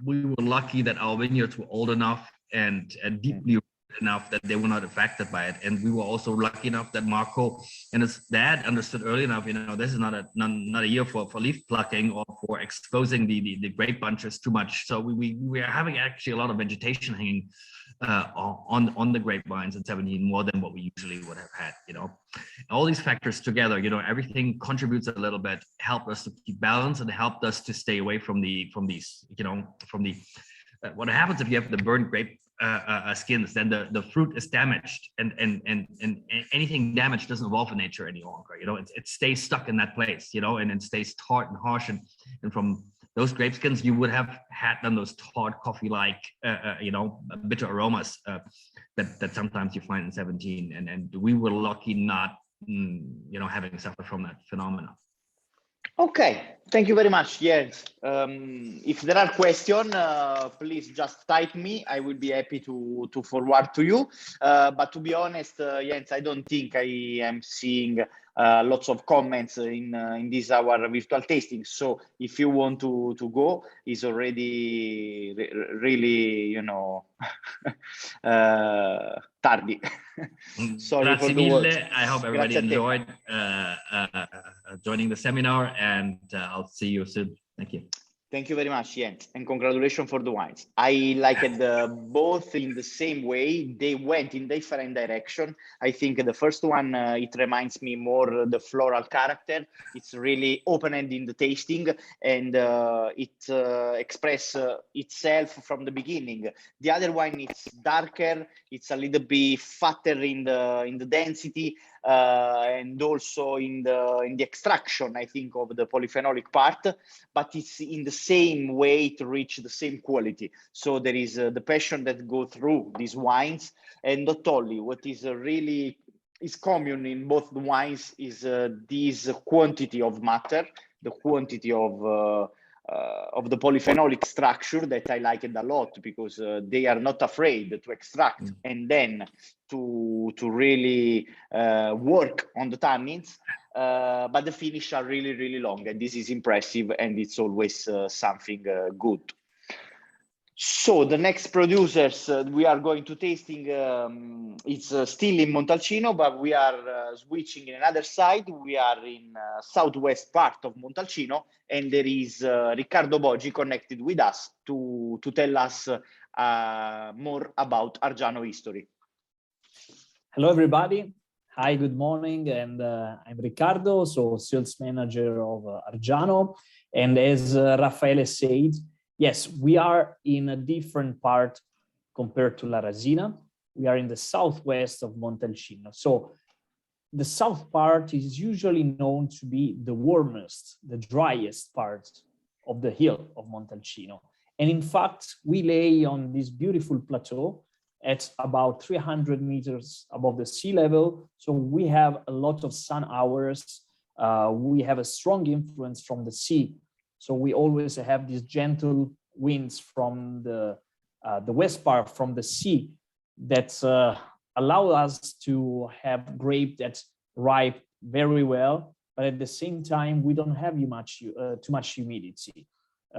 we were lucky that our vineyards were old enough and deeply enough that they were not affected by it. And we were also lucky enough that Marco and his dad understood early enough, you know, this is not a year for leaf plucking or for exposing the grape bunches too much. So we are having actually a lot of vegetation hanging on the grapevines in 17, more than what we usually would have had, you know. All these factors together, you know, everything contributes a little bit, helped us to keep balance and helped us to stay away from the what happens if you have the burnt grape skins, then the fruit is damaged, and anything damaged doesn't evolve in nature any longer. You know, it stays stuck in that place, you know, and it stays tart and harsh, and from those grape skins you would have had then those tart coffee-like you know, bitter aromas that sometimes you find in 17, and we were lucky not you know, having suffered from that phenomenon. Okay, thank you very much, Jens. If there are questions, please just type me. I will be happy to forward to you. But to be honest, Jens, I don't think I am seeing lots of comments in this our virtual tasting. So if you want to go, it's already really, you know, tardy. Sorry for the words. I hope everybody enjoyed joining the seminar, and I'll see you soon. Thank you. Thank you very much, Jens, and congratulations for the wines. I like it both in the same way. They went in different direction. I think the first one, it reminds me more the floral character. It's really open-ended in the tasting, and it expresses itself from the beginning. The other wine, it's darker. It's a little bit fatter in the density, and also in the extraction, I think, of the polyphenolic part, but it's in the same way to reach the same quality. So there is the passion that go through these wines, and not only what is really is common in both the wines is this quantity of matter, the quantity of the polyphenolic structure that I like it a lot, because they are not afraid to extract and then to really work on the tannins, but the finish are really, really long, and this is impressive, and it's always something good. So the next producers we are going to tasting, it's still in Montalcino, but we are switching in another side. We are in southwest part of Montalcino, and there is Riccardo Boggi connected with us to tell us more about Argiano history. Hello, everybody. Hi, good morning. And I'm Riccardo, so sales manager of Argiano. And as Raffaele said, yes, we are in a different part compared to La Rasina. We are in the southwest of Montalcino. So the south part is usually known to be the warmest, the driest part of the hill of Montalcino. And in fact, we lay on this beautiful plateau at about 300 meters above the sea level. So we have a lot of sun hours. We have a strong influence from the sea. So we always have these gentle winds from the west part, from the sea, that allow us to have grape that ripe very well, but at the same time, we don't have too much humidity.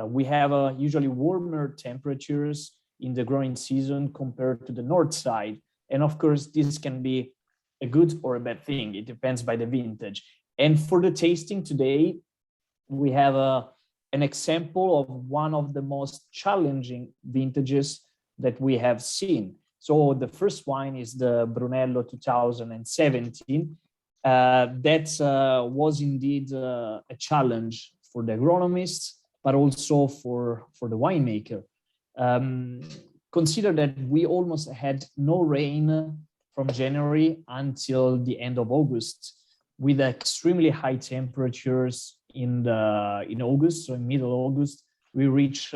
We have usually warmer temperatures in the growing season compared to the north side. And of course, this can be a good or a bad thing. It depends by the vintage. And for the tasting today, we have an example of one of the most challenging vintages that we have seen. So the first wine is the Brunello 2017. That was indeed a challenge for the agronomists, but also for the winemaker. Consider that we almost had no rain from January until the end of August, with extremely high temperatures in August. So in middle August, we reach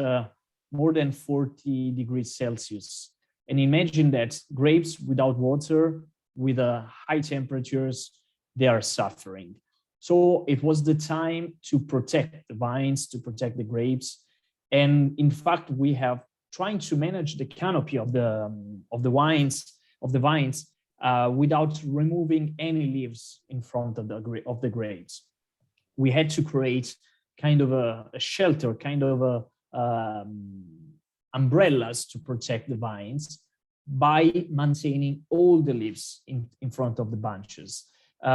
more than 40 degrees Celsius. And imagine that grapes without water, with high temperatures, they are suffering. So it was the time to protect the vines, to protect the grapes. And in fact, we have trying to manage the canopy of the vines without removing any leaves in front of the grapes. We had to create kind of a shelter, kind of umbrellas to protect the vines by maintaining all the leaves in front of the bunches.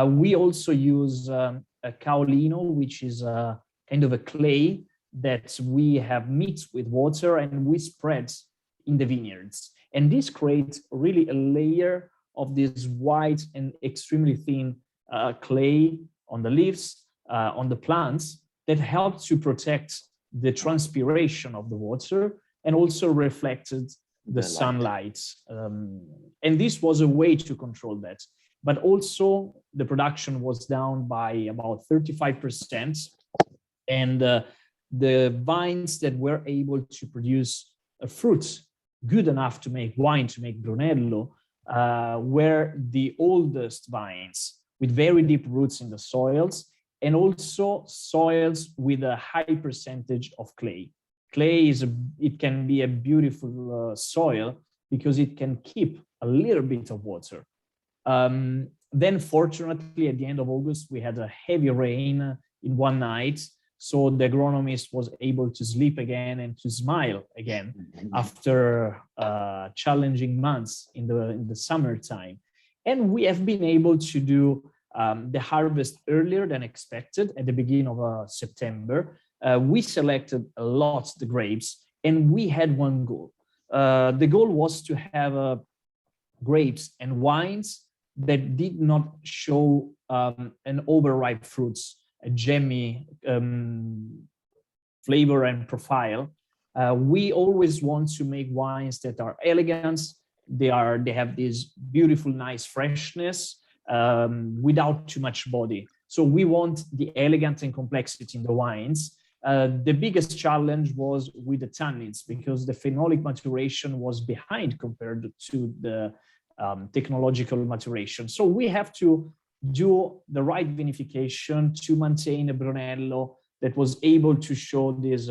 We also use a kaolino, which is a kind of a clay that we have mixed with water and we spread in the vineyards. And this creates really a layer of this white and extremely thin clay on the leaves, on the plants, that helps to protect the transpiration of the water and also reflected the sunlight. And this was a way to control that. But also the production was down by about 35%. And the vines that were able to produce fruits good enough to make wine, to make Brunello, were the oldest vines with very deep roots in the soils, and also soils with a high percentage of clay. Clay it can be a beautiful soil because it can keep a little bit of water. Then fortunately, at the end of August, we had a heavy rain in one night. So the agronomist was able to sleep again and to smile again after challenging months in the summertime. And we have been able to do the harvest earlier than expected at the beginning of September. We selected a lot the grapes, and we had one goal. The goal was to have grapes and wines that did not show an overripe fruits, a jammy flavor and profile. We always want to make wines that are elegant. They have this beautiful, nice freshness without too much body. So we want the elegance and complexity in the wines. The biggest challenge was with the tannins, because the phenolic maturation was behind compared to the technological maturation. So we have to do the right vinification to maintain a Brunello that was able to show this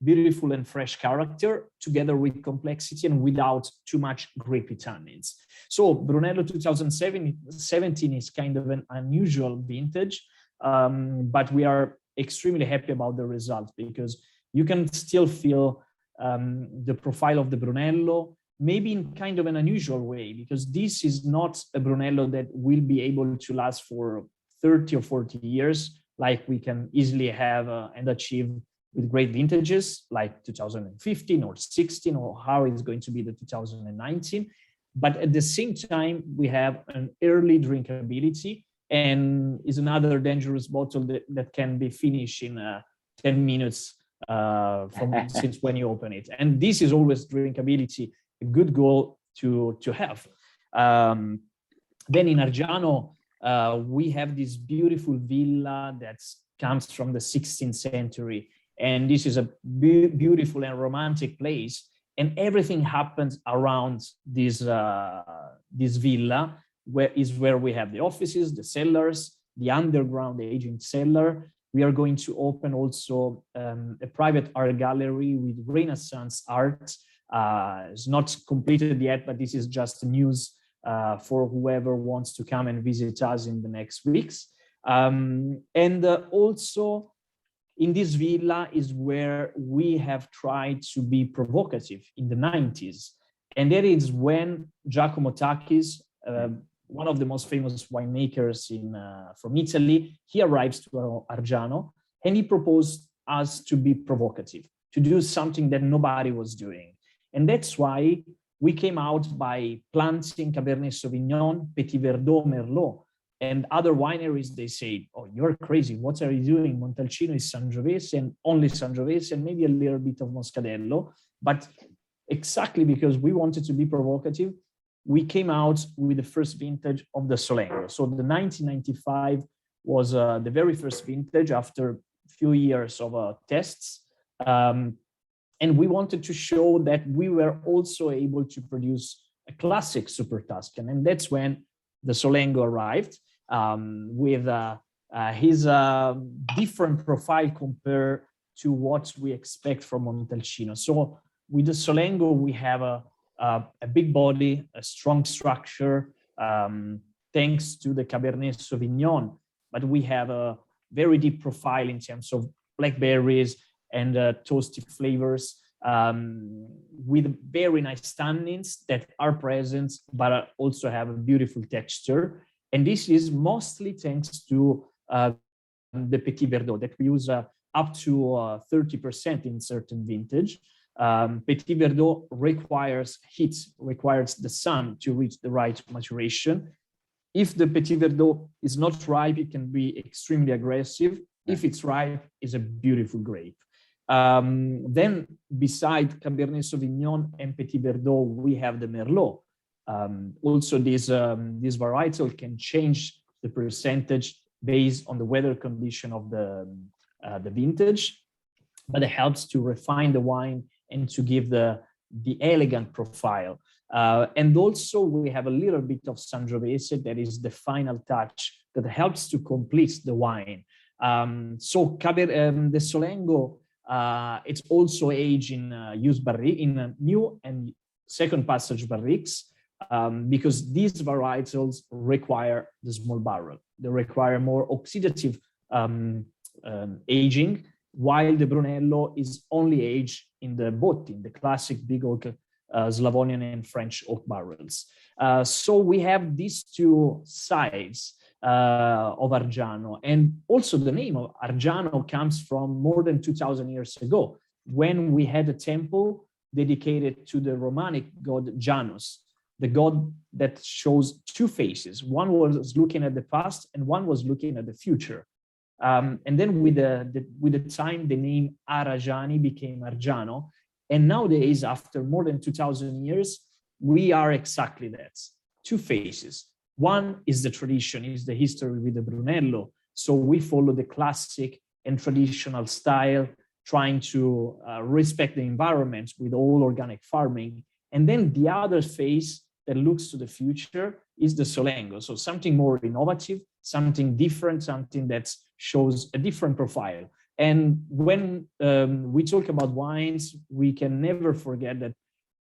beautiful and fresh character together with complexity and without too much grapey tannins. So Brunello 2017 is kind of an unusual vintage, but we are extremely happy about the result, because you can still feel the profile of the Brunello, maybe in kind of an unusual way, because this is not a Brunello that will be able to last for 30 or 40 years, like we can easily have and achieve with great vintages like 2015 or 16, or how it's going to be the 2019. But at the same time, we have an early drinkability, and is another dangerous bottle that can be finished in 10 minutes since when you open it. And this is always drinkability, a good goal to have. Then in Argiano, we have this beautiful villa that comes from the 16th century. And this is a beautiful and romantic place. And everything happens around this villa, where we have the offices, the cellars, the underground aging cellar. We are going to open also a private art gallery with Renaissance art. It's not completed yet, but this is just news for whoever wants to come and visit us in the next weeks. And also in this villa is where we have tried to be provocative in the 90s. And that is when Giacomo Takis, one of the most famous winemakers from Italy, he arrives to Argiano, and he proposed us to be provocative, to do something that nobody was doing. And that's why we came out by planting Cabernet Sauvignon, Petit Verdot, Merlot, and other wineries. They say, "Oh, you're crazy. What are you doing? Montalcino is Sangiovese and only Sangiovese and maybe a little bit of Moscadello." But exactly because we wanted to be provocative, we came out with the first vintage of the Solengo. So the 1995 was the very first vintage after a few years of tests. And we wanted to show that we were also able to produce a classic Super Tuscan. And that's when the Solengo arrived with his different profile compared to what we expect from Montalcino. So with the Solengo, we have a big body, a strong structure, thanks to the Cabernet Sauvignon, but we have a very deep profile in terms of blackberries and toasty flavors, with very nice tannins that are present, but also have a beautiful texture. And this is mostly thanks to the Petit Verdot that we use up to 30% in certain vintage. Petit Verdot requires heat, requires the sun to reach the right maturation. If the Petit Verdot is not ripe, it can be extremely aggressive. If it's ripe, it's a beautiful grape. Then beside Cabernet Sauvignon and Petit Verdot, we have the Merlot. Also, this varietal can change the percentage based on the weather condition of the vintage, but it helps to refine the wine and to give the elegant profile. And also we have a little bit of Sangiovese that is the final touch that helps to complete the wine. So the Solengo, it's also aged in used barrique, in new and second passage barriques, because these varietals require the small barrel. They require more oxidative aging, while the Brunello is only aged in the Botti, the classic big oak Slavonian and French oak barrels. So we have these two sides of Argiano. And also the name of Argiano comes from more than 2,000 years ago, when we had a temple dedicated to the Romanic god Janus, the god that shows two faces. One was looking at the past and one was looking at the future. And then with the time, the name Arajani became Argiano. And nowadays, after more than 2,000 years, we are exactly that, two faces. One is the tradition, is the history with the Brunello. So we follow the classic and traditional style, trying to respect the environment with all organic farming. And then the other face that looks to the future is the Solengo. So something more innovative, something different, something that shows a different profile. And when we talk about wines, we can never forget that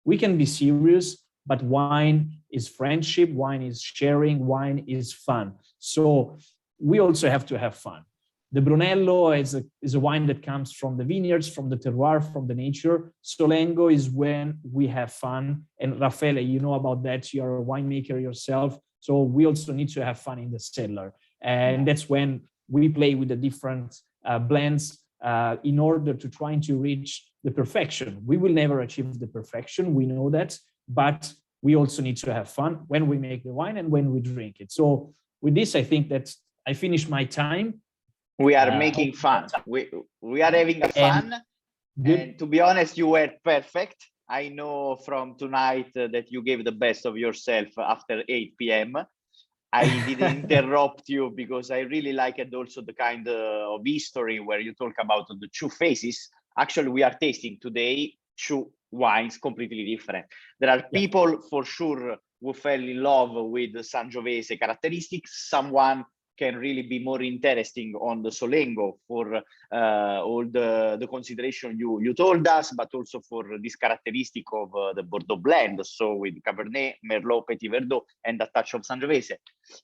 we can be serious, but wine is friendship, wine is sharing, wine is fun. So we also have to have fun. The Brunello is a wine that comes from the vineyards, from the terroir, from the nature. Solengo is when we have fun. And Raffaele, you know about that. You're a winemaker yourself. So we also need to have fun in the cellar. And that's when we play with the different blends in order to try to reach the perfection. We will never achieve the perfection. We know that. But we also need to have fun when we make the wine and when we drink it. So with this, I think that I finished my time. We are making fun. We are having a fun. And to be honest, you were perfect. I know from tonight that you gave the best of yourself after 8 p.m. I didn't interrupt you because I really liked also the kind of history where you talk about the two faces. Actually, we are tasting today two wines completely different. There are people for sure who fell in love with the Sangiovese characteristics. Someone can really be more interesting on the Solengo for all the consideration you told us, but also for this characteristic of the Bordeaux blend. So with Cabernet, Merlot, Petit Verdot, and a touch of Sangiovese.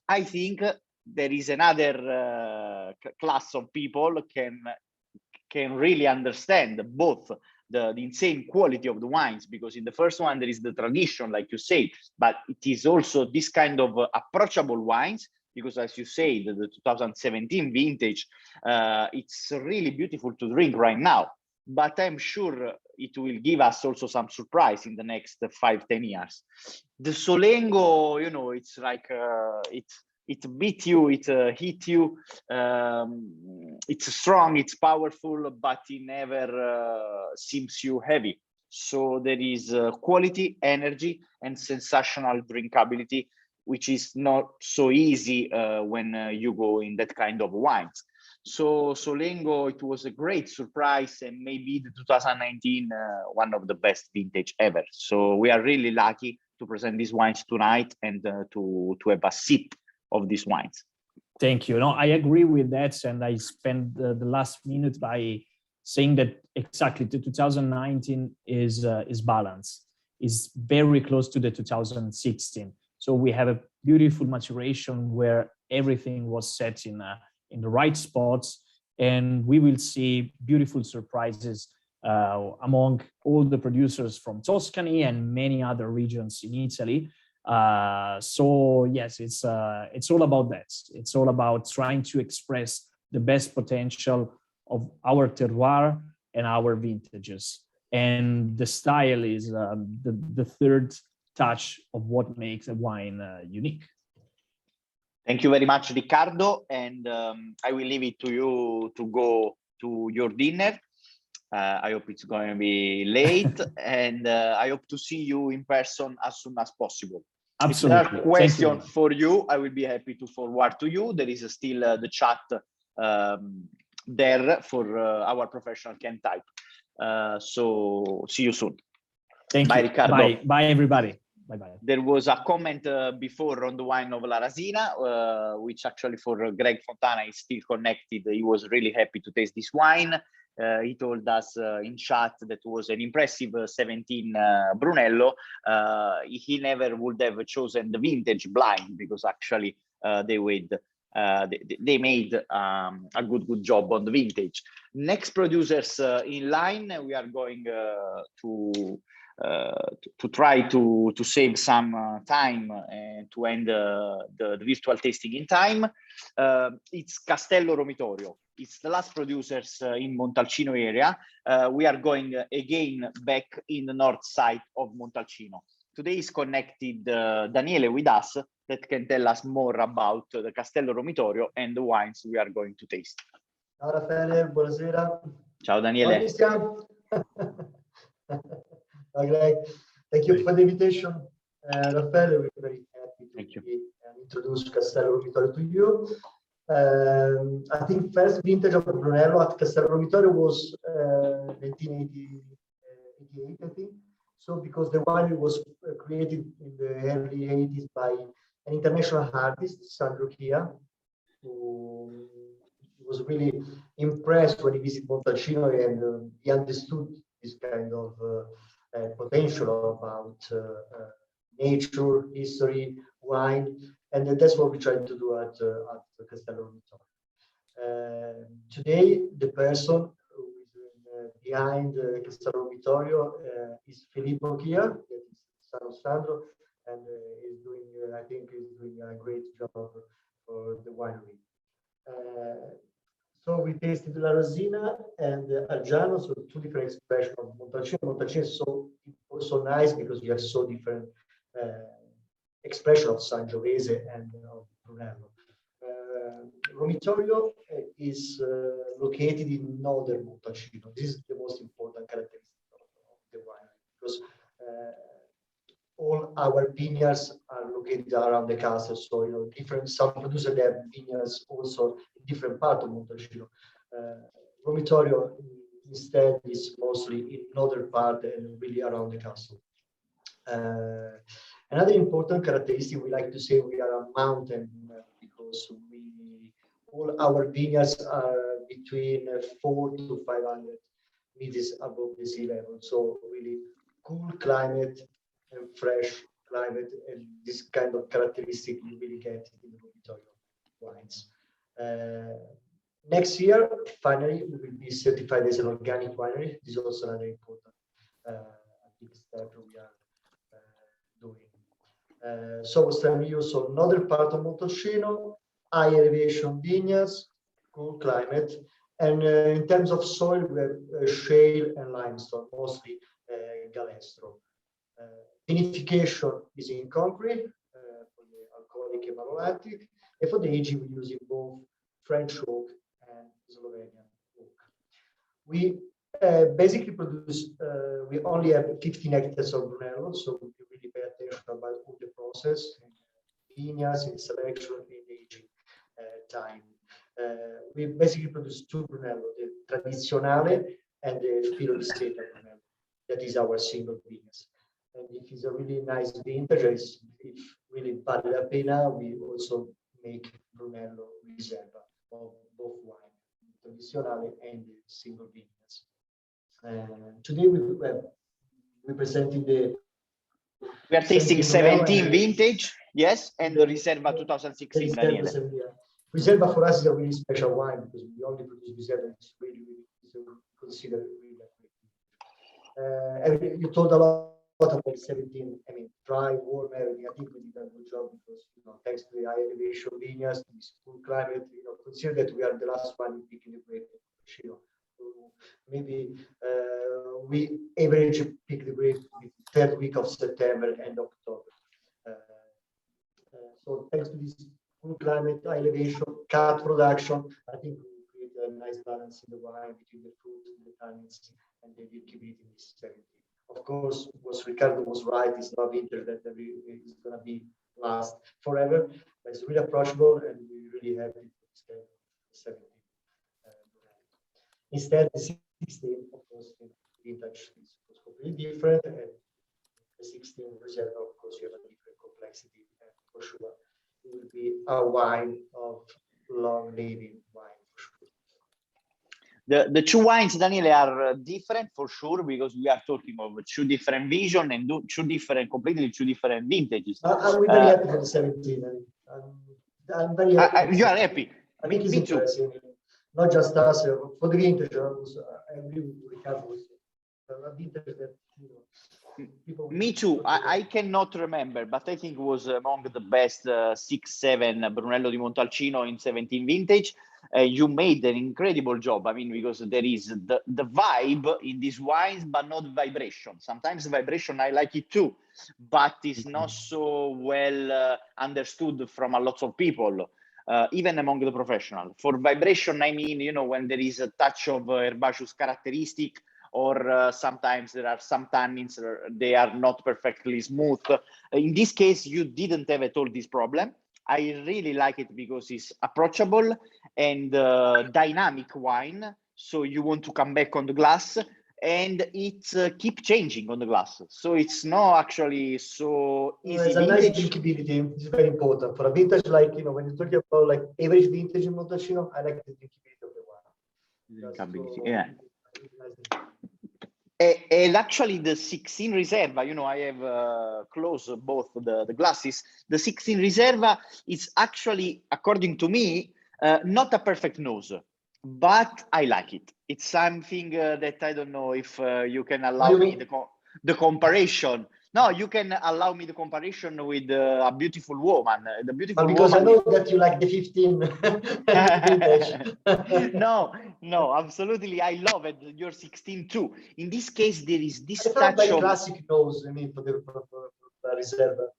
I think there is another class of people can really understand both the insane quality of the wines, because in the first one there is the tradition, like you say, but it is also this kind of approachable wines, because as you say, the 2017 vintage, it's really beautiful to drink right now, but I'm sure it will give us also some surprise in the next 5-10 years. The Solengo, you know, it's like it beat you, it hit you, it's strong, it's powerful, but it never seems you heavy. So there is quality, energy, and sensational drinkability, which is not so easy when you go in that kind of wines. So Solengo, it was a great surprise, and maybe the 2019, one of the best vintage ever. So we are really lucky to present these wines tonight and to have a sip of these wines. Thank you. No, I agree with that. And I spent the last minute by saying that exactly the 2019 is balanced, is very close to the 2016. So we have a beautiful maturation where everything was set in the right spots, and we will see beautiful surprises among all the producers from Tuscany and many other regions in Italy. So yes, it's all about that. It's all about trying to express the best potential of our terroir and our vintages. And the style is the third touch of what makes a wine unique. Thank you very much, Riccardo. And I will leave it to you to go to your dinner. I hope it's going to be late, and I hope to see you in person as soon as possible. Absolutely. If there are questions for you, I will be happy to forward to you. There is still the chat there for our professional can type. So see you soon. Thank Bye, you. Riccardo. Bye. Bye, everybody. Bye-bye. There was a comment before on the wine of La Rasina, which actually for Greg Fontana is still connected. He was really happy to taste this wine. He told us in chat that was an impressive 17 Brunello. He never would have chosen the vintage blind because actually they made a good job on the vintage. Next producers in line, we are going to try to save some time and to end the virtual tasting in time. It's Castello Romitorio. It's the last producers in Montalcino area. We are going again back in the north side of Montalcino. Today is connected Daniele with us that can tell us more about the Castello Romitorio and the wines we are going to taste. Ciao Raffaele, buonasera. Ciao Daniele. Greg, thank you for the invitation. Raffaele, we're very happy to introduce Castello Romitorio to you. I think first vintage of Brunello at Castello Romitorio was 1988, I think. So because the winery was created in the early 80s by an international artist, Sandro Chia, who was really impressed when he visited Montalcino, and he understood this kind of potential about nature, history, wine, and that's what we try to do at Castello Romitorio. Today, the person who is behind Castello Romitorio is Filippo Chia, that is son of Sandro, and is doing, I think, is doing a great job for the winery. So we tasted La Rasina and Argiano, so two different expressions of Montalcino. Montalcino is so nice because you have so different expression of Sangiovese and of Brunello. Romitorio is located in northern Montalcino. This is the most important characteristic of the winery because all our vineyards are located around the castle. So, some producers have vineyards also in different parts of Montalcino. Romitorio instead is mostly in northern part and really around the castle. Another important characteristic, we like to say we are a mountain because all our vineyards are between 400 to 500 meters above the sea level. So really cool climate and fresh climate, and this kind of characteristic you really get in the Romitorio wines. Next year, finally, we will be certified as an organic winery. This is also another important big step we are doing. So what's telling you? So another part of Montalcino, high elevation vineyards, cool climate, and in terms of soil, we have shale and limestone, mostly Galestro. Vinification is in concrete for the alcoholic and malolactic, and for the aging we're using both French oak and Slovenian oak. We basically produce, we only have 15 hectares of Brunello, so we really pay attention about all the process, in vineyards, in selection, in aging time. We basically produce two Brunello, the Tradizionale and the Filo di Seta Brunello. That is our single vineyards. And if it's a really nice vintage, if really vale la pena, we also make Brunello Riserva of both wine, Tradizionale and the single vineyards. Today we're presenting the. We are tasting 17 vintage, yes, and the Riserva 2016, Daniele. Riserva for us is a really special wine because we only produce Riserva. It's really considered really. You told a lot about 17. I mean, dry, warm area. I think we did a good job because thanks to the high elevation vineyards, this cool climate. Consider that we are the last one picking the grape. Maybe we average pick the grape the third week of September and October. So thanks to this cool climate, high elevation, cut production, I think we create a nice balance in the wine between the fruit, the tannins, and they will keep it in this 70. Of course, what Ricardo was right, it's not winter that is going to be last forever, but it's really approachable, and we're really happy with this kind of 70. Instead, the 16, of course, vintage is completely different, and the 16 reserve, of course, you have a different complexity, and for sure, it will be a wine of long living wine for sure. The two wines, Daniele, are different for sure, because we are talking of two different vision and completely two different vintages. I'm very happy for the 17. I'm very happy. You are happy? I think it's Me too. interesting. Not just us, for the vintage, I agree with Ricardo. A vintage that, you know, people. Me too. I cannot remember, but I think it was among the best 6-7 Brunello di Montalcino in 17 vintage. You made an incredible job. I mean, because there is the vibe in these wines, but not vibration. Sometimes vibration, I like it too, but it's not so well understood from a lot of people, even among the professional. For vibration, I mean, you know, when there is a touch of herbaceous characteristic, or sometimes there are some tannins, they are not perfectly smooth. In this case, you didn't have at all this problem. I really like it because it's approachable and dynamic wine. So you want to come back on the glass, and it keep changing on the glass. So it's not actually so easy. It's a nice drinkability. It's very important for a vintage. Like, you know, when you're talking about like average vintage in Montalcino, I like the drinkability of the wine. Yeah. And actually, the 16 Reserva, you know, I have closed both the glasses. The 16 Reserva is actually, according to me, not a perfect nose, but I like it. It's something that I don't know if you can allow me the comparison. No, you can allow me the comparison with a beautiful woman. The beautiful because woman. I know that you like the 15 vintage. No, absolutely. I love it. You're 16 too. In this case, there is this touch touch of classic nose. I mean, for the Reserva.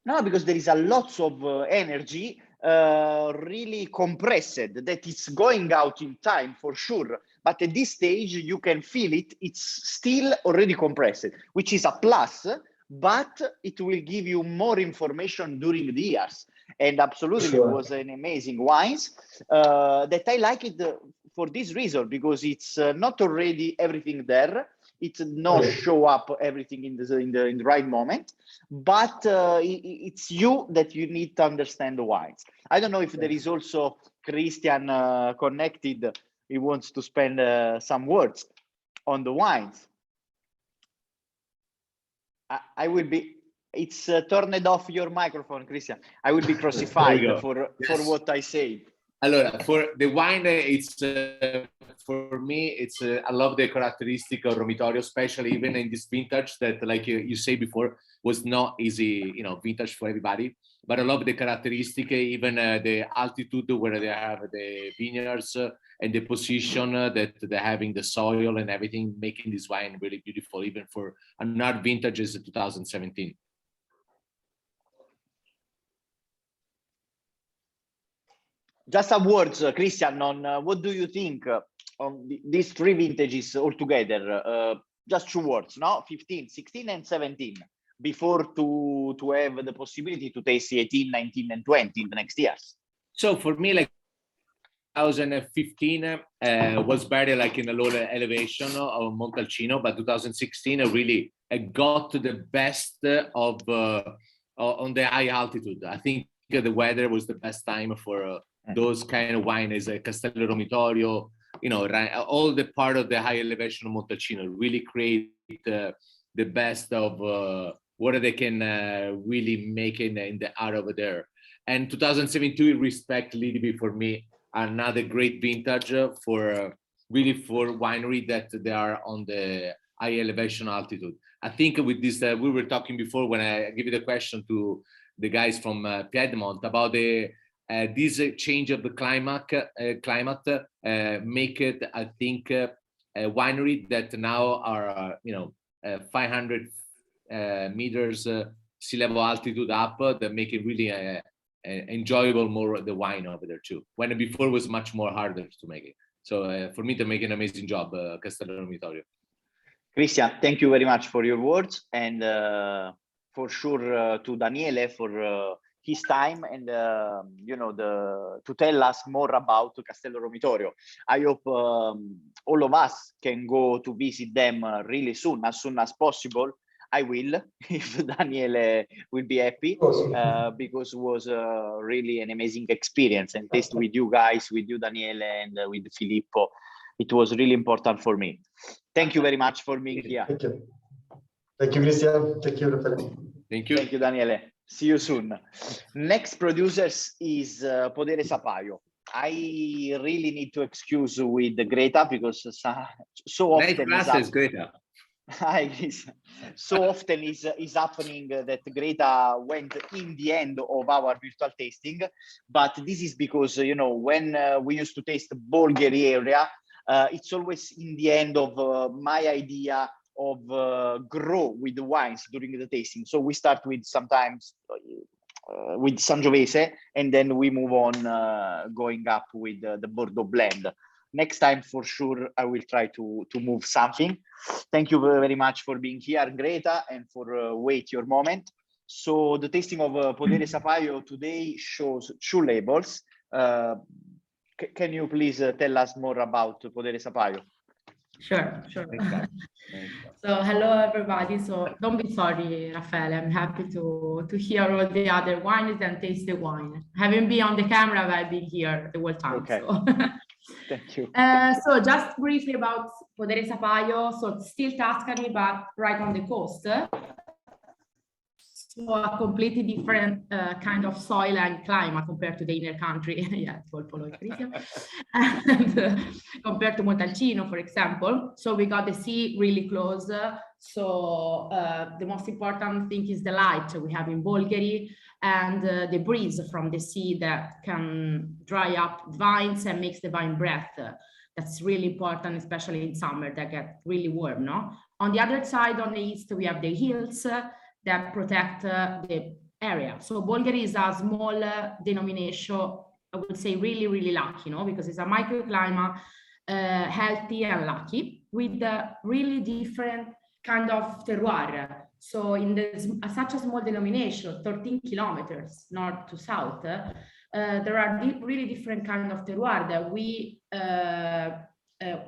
No, because there is a lot of energy, really compressed, that is going out in time for sure. But at this stage, you can feel it. It's still already compressed, which is a plus, but it will give you more information during the years. And absolutely, It was an amazing wines that I like it for this reason, because it's not already everything there. It not show up everything in the right moment, but it's you that you need to understand the wines. I don't know if there is also Christian connected. He wants to spend some words on the wines. I will be. It's turned off your microphone, Christian. I will be crucified for what I say. Allora, for the wine, it's for me, it's I love the characteristic of Romitorio, especially even in this vintage that, like you say before, was not easy, you know, vintage for everybody. But I love the characteristic, even the altitude where they have the vineyards and the position that they have in the soil and everything, making this wine really beautiful, even for another vintage is 2017. Just a words, Christian, on what do you think on these three vintages altogether? Just 2 words, no? 15, 16, and 17, before to have the possibility to taste 18, 19, and 20 in the next years. So for me, like 2015 was better, like in a lower elevation of Montalcino, but 2016 really got the best of on the high altitude. I think the weather was the best time for those kind of wine is Castello Romitorio, you know, all the part of the high elevation of Montalcino really create the best of what they can really make in the art over there. And 2017 respect a little bit for me, another great vintage for really for winery that they are on the high elevation altitude. I think with this, we were talking before when I give you the question to the guys from Piedmont about the this change of the climate make it, I think, a winery that now are 500 meters sea level altitude up, that make it really enjoyable more the wine over there too. When before was much more harder to make it. So for me, they make an amazing job, Castello Romitorio. Christian, thank you very much for your words, and for sure to Daniele for his time and to tell us more about Castello Romitorio. I hope all of us can go to visit them really soon as possible. I will, if Daniele will be happy, because it was really an amazing experience and taste with you guys, with you, Daniele, and with Filippo. It was really important for me. Thank you very much for being here. Thank you. Thank you, Christian. Thank you, Raffaele. Thank you. Thank you, Daniele. See you soon. Next producers is Podere Sapaio. I really need to excuse with Greta because so often Nice Greta. So often is happening that Greta went in the end of our virtual tasting, but this is because when we used to taste Bulgari area, it's always in the end of my idea of grow with the wines during the tasting. So we start with sometimes with Sangiovese, and then we move on going up with the Bordeaux blend. Next time, for sure, I will try to move something. Thank you very much for being here, Greta, and for wait your moment. So the tasting of Podere Sapaio today shows 2 labels. Can you please tell us more about Podere Sapaio? Sure. So hello everybody. So don't be sorry, Raffaele. I'm happy to hear all the other wines and taste the wine. Having been on the camera, I've been here the whole time. Okay. So. Thank you. So just briefly about Podere Sapaio. So it's still Tuscany, but right on the coast. So a completely different kind of soil and climate compared to the inner country. Yeah, and compared to Montalcino, for example. So we got the sea really close. So the most important thing is the light we have in Bulgari and the breeze from the sea that can dry up vines and makes the vine breath. That's really important, especially in summer that get really warm, no? On the other side, on the east, we have the hills that protect the area. So Bulgari is a small denomination, I would say really, really lucky, no? Because it's a microclimate, healthy and lucky, with a really different kind of terroir. So in such a small denomination, 13 kilometers north to south, there are really different kind of terroir that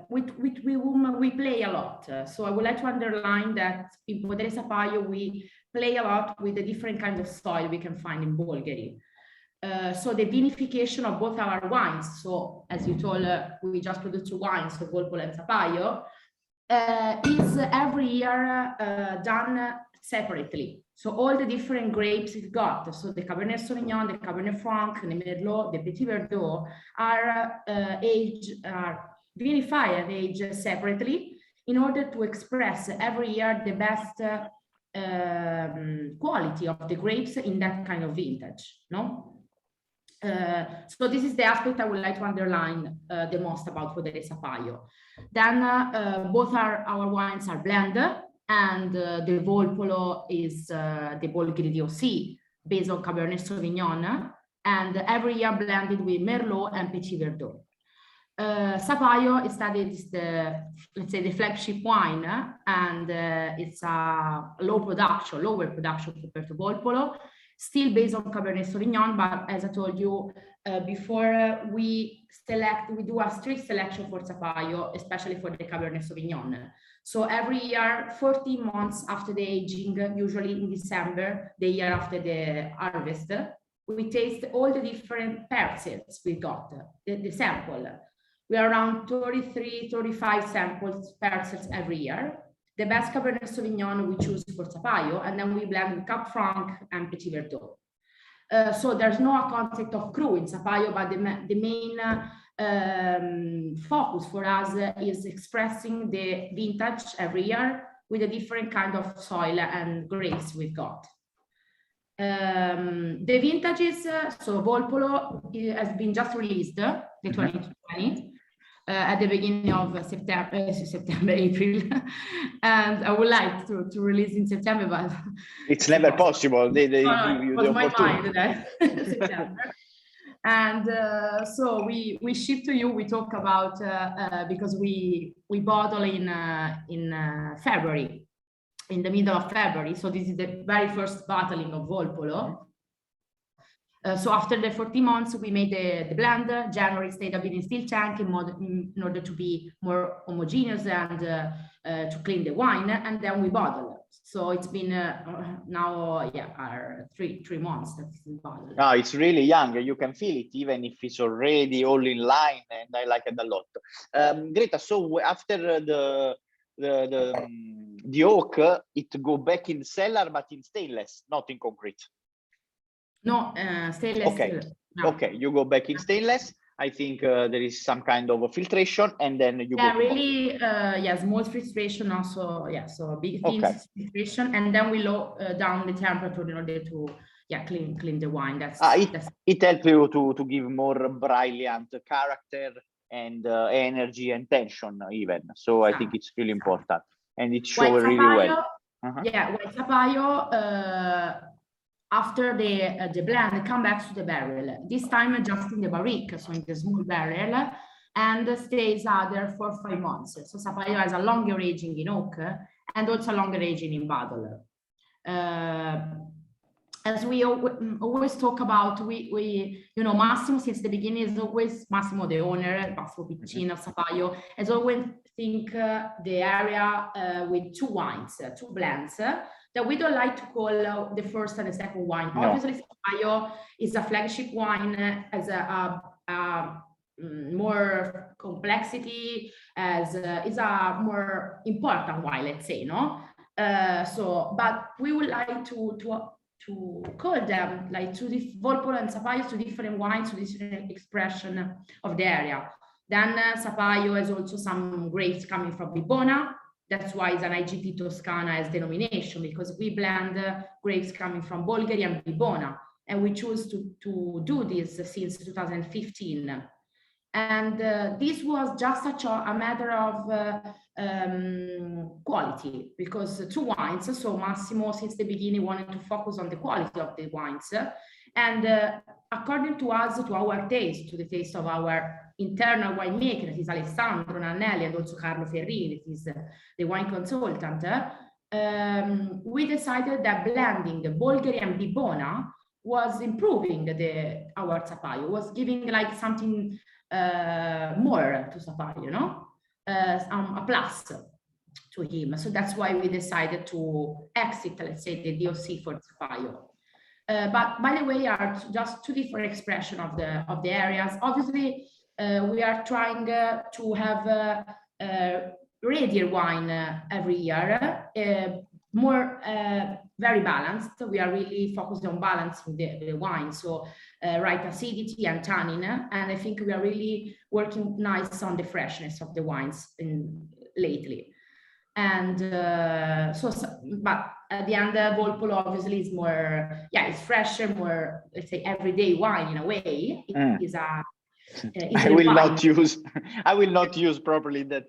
with whom we play a lot. So I would like to underline that in Podere Sapaio, we play a lot with the different kinds of soil we can find in Bulgari. So the vinification of both our wines, so as you told, we just produce 2 wines, so Volpolo and Sapaio, is every year done separately. So all the different grapes we've got, so the Cabernet Sauvignon, the Cabernet Franc, the Merlot, the Petit Verdot, are vinified and aged separately in order to express every year the best quality of the grapes in that kind of vintage, no? So this is the aspect I would like to underline the most about Podere Sapaio. Then both our wines are blended, and the Volpolo is the Bulgari DOC based on Cabernet Sauvignon, and every year blended with Merlot and Petit Verdot. Sapaio is studied let's say the flagship wine, and it's a lower production compared to Volpolo, still based on Cabernet Sauvignon, but as I told you before, we do a strict selection for Sapaio, especially for the Cabernet Sauvignon. So every year, 14 months after the aging, usually in December, the year after the harvest, we taste all the different parcels we got, the sample. We are around 33, 35 parcels every year. The best Cabernet Sauvignon we choose for Sapaio, and then we blend with Cap Franc and Petit Verdot. So there's no concept of cru in Sapaio, but the main focus for us is expressing the vintage every year with a different kind of soil and grapes we've got. The vintages, so Volpolo has been just released, the 2020. At the beginning of September, April, and I would like to release in September, but it's never possible. They give you the opportunity. September. And so we ship to you. We talk about because we bottle in February, in the middle of February. So this is the very first bottling of Volpolo. So after the 40 months, we made the blend. January stayed a bit in steel tank in order to be more homogeneous and to clean the wine, and then we bottle. So it's been now, yeah, 3 months that it's been bottled. No, it's really young. You can feel it, even if it's already all in line, and I like it a lot. Greta, so after the oak, it go back in cellar, but in stainless, not in concrete. No, stainless. Okay. No. Okay, you go back in stainless. I think there is some kind of a filtration, and then you go. Yeah, really. Yeah, small filtration also. Yeah, so big things filtration, and then we low down the temperature in order to clean the wine. It helps you to give more brilliant character and energy and tension even. So I think it's really important, and it shows really well. Yeah, White Sapaio. After the blend, come back to the barrel. This time just in the barrique, so in the small barrel, and stays there for 5 months. So Sapaio has a longer aging in oak and also longer aging in bottle. As we always talk about, we Massimo since the beginning is always Massimo, the owner, Massimo Piccino, Sapaio, has always think the area with 2 wines, 2 blends. That we don't like to call the first and the second wine. No. Obviously, Sapaio is a flagship wine, as a more complexity, as is a more important wine, let's say, no? But we would like to call them like Volpolo and Sapaio, 2 different wines, 2 different expression of the area. Then Sapaio has also some grapes coming from Bibona. That's why it's an IGP Toscana as denomination, because we blend grapes coming from Bolgheri and Bibona, and we choose to do this since 2015. And this was just such a matter of quality, because 2 wines, so Massimo since the beginning wanted to focus on the quality of the wines, and according to us, to our taste, to the taste of our internal winemaker, that is Alessandro Nannelli, and also Carlo Ferrini, that is the wine consultant, we decided that blending the Bolgheri and Bibona was improving our Sapaio, was giving like something more to Sapaio, you know, a plus to him. So that's why we decided to exit, let's say, the DOC for Sapaio. But by the way, are just 2 different expressions of the areas. Obviously, we are trying to have radier wine every year, more very balanced. We are really focused on balancing the wine, so right acidity and tannin, and I think we are really working nice on the freshness of the wines lately. And but at the end, Volpolo obviously is more, it's fresher, more, let's say, everyday wine in a way. It is a I will not use properly that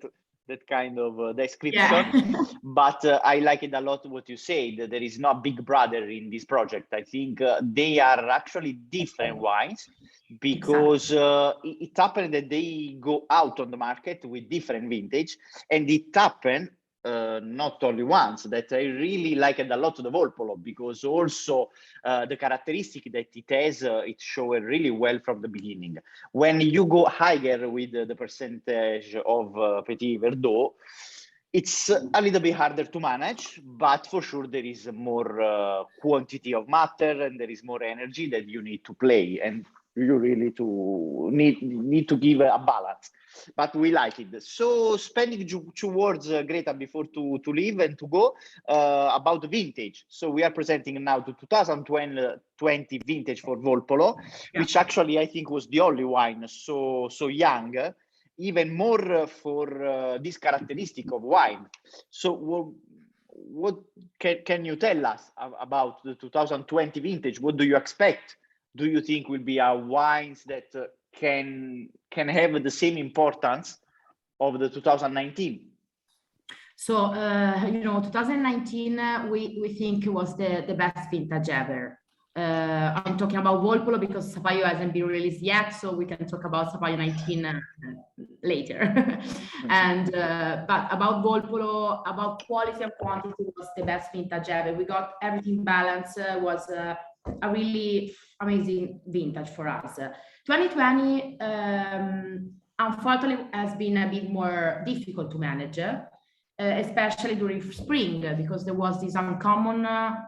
kind of description, but I like it a lot what you say, that there is no big brother in this project. I think they are actually different wines, because it happened that they go out on the market with different vintage, and it happened not only once, that I really like it a lot, the Volpolo, because also the characteristic that it has, it shows really well from the beginning. When you go higher with the percentage of Petit Verdot, it's a little bit harder to manage, but for sure there is more quantity of matter, and there is more energy that you need to play, and you really need to give a balance. But we like it. So spending 2 words, Greta, before to leave and to go, about the vintage. So we are presenting now the 2020 vintage for Volpolo, which actually I think was the only wine so young, even more for this characteristic of wine. So what can you tell us about the 2020 vintage? What do you expect? Do you think will be our wines that can have the same importance of the 2019? So 2019 we think was the best vintage ever. I'm talking about Volpolo because Sapaio hasn't been released yet, so we can talk about Sapaio 19 later. And but about Volpolo, about quality and quantity, was the best vintage ever. We got everything balanced. Was a really amazing vintage for us. 2020, unfortunately, has been a bit more difficult to manage. Especially during spring, because there was this uncommon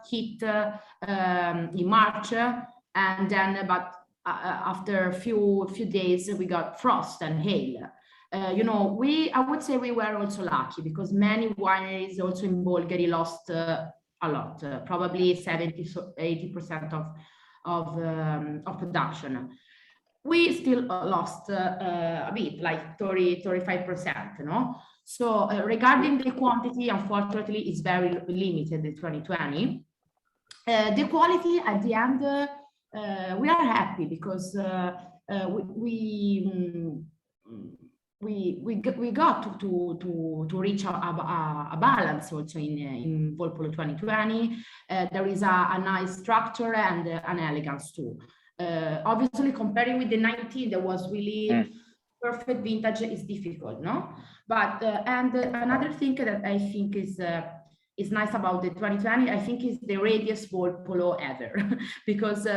heat in March, and then after a few days we got frost and hail. You know, I would say we were also lucky because many wineries also in Bulgaria lost a lot, probably 70–80% of production. We still lost a bit, like 30–35%, you know. So regarding the quantity, unfortunately, it's very limited in 2020. The quality at the end, we are happy because we got to reach a balance also in Volpolo 2020. There is a nice structure and an elegance too. Obviously, comparing with the 19, there was really perfect vintage is difficult, no? But and another thing that I think is nice about the 2020, I think, is the radius Volpolo ever, because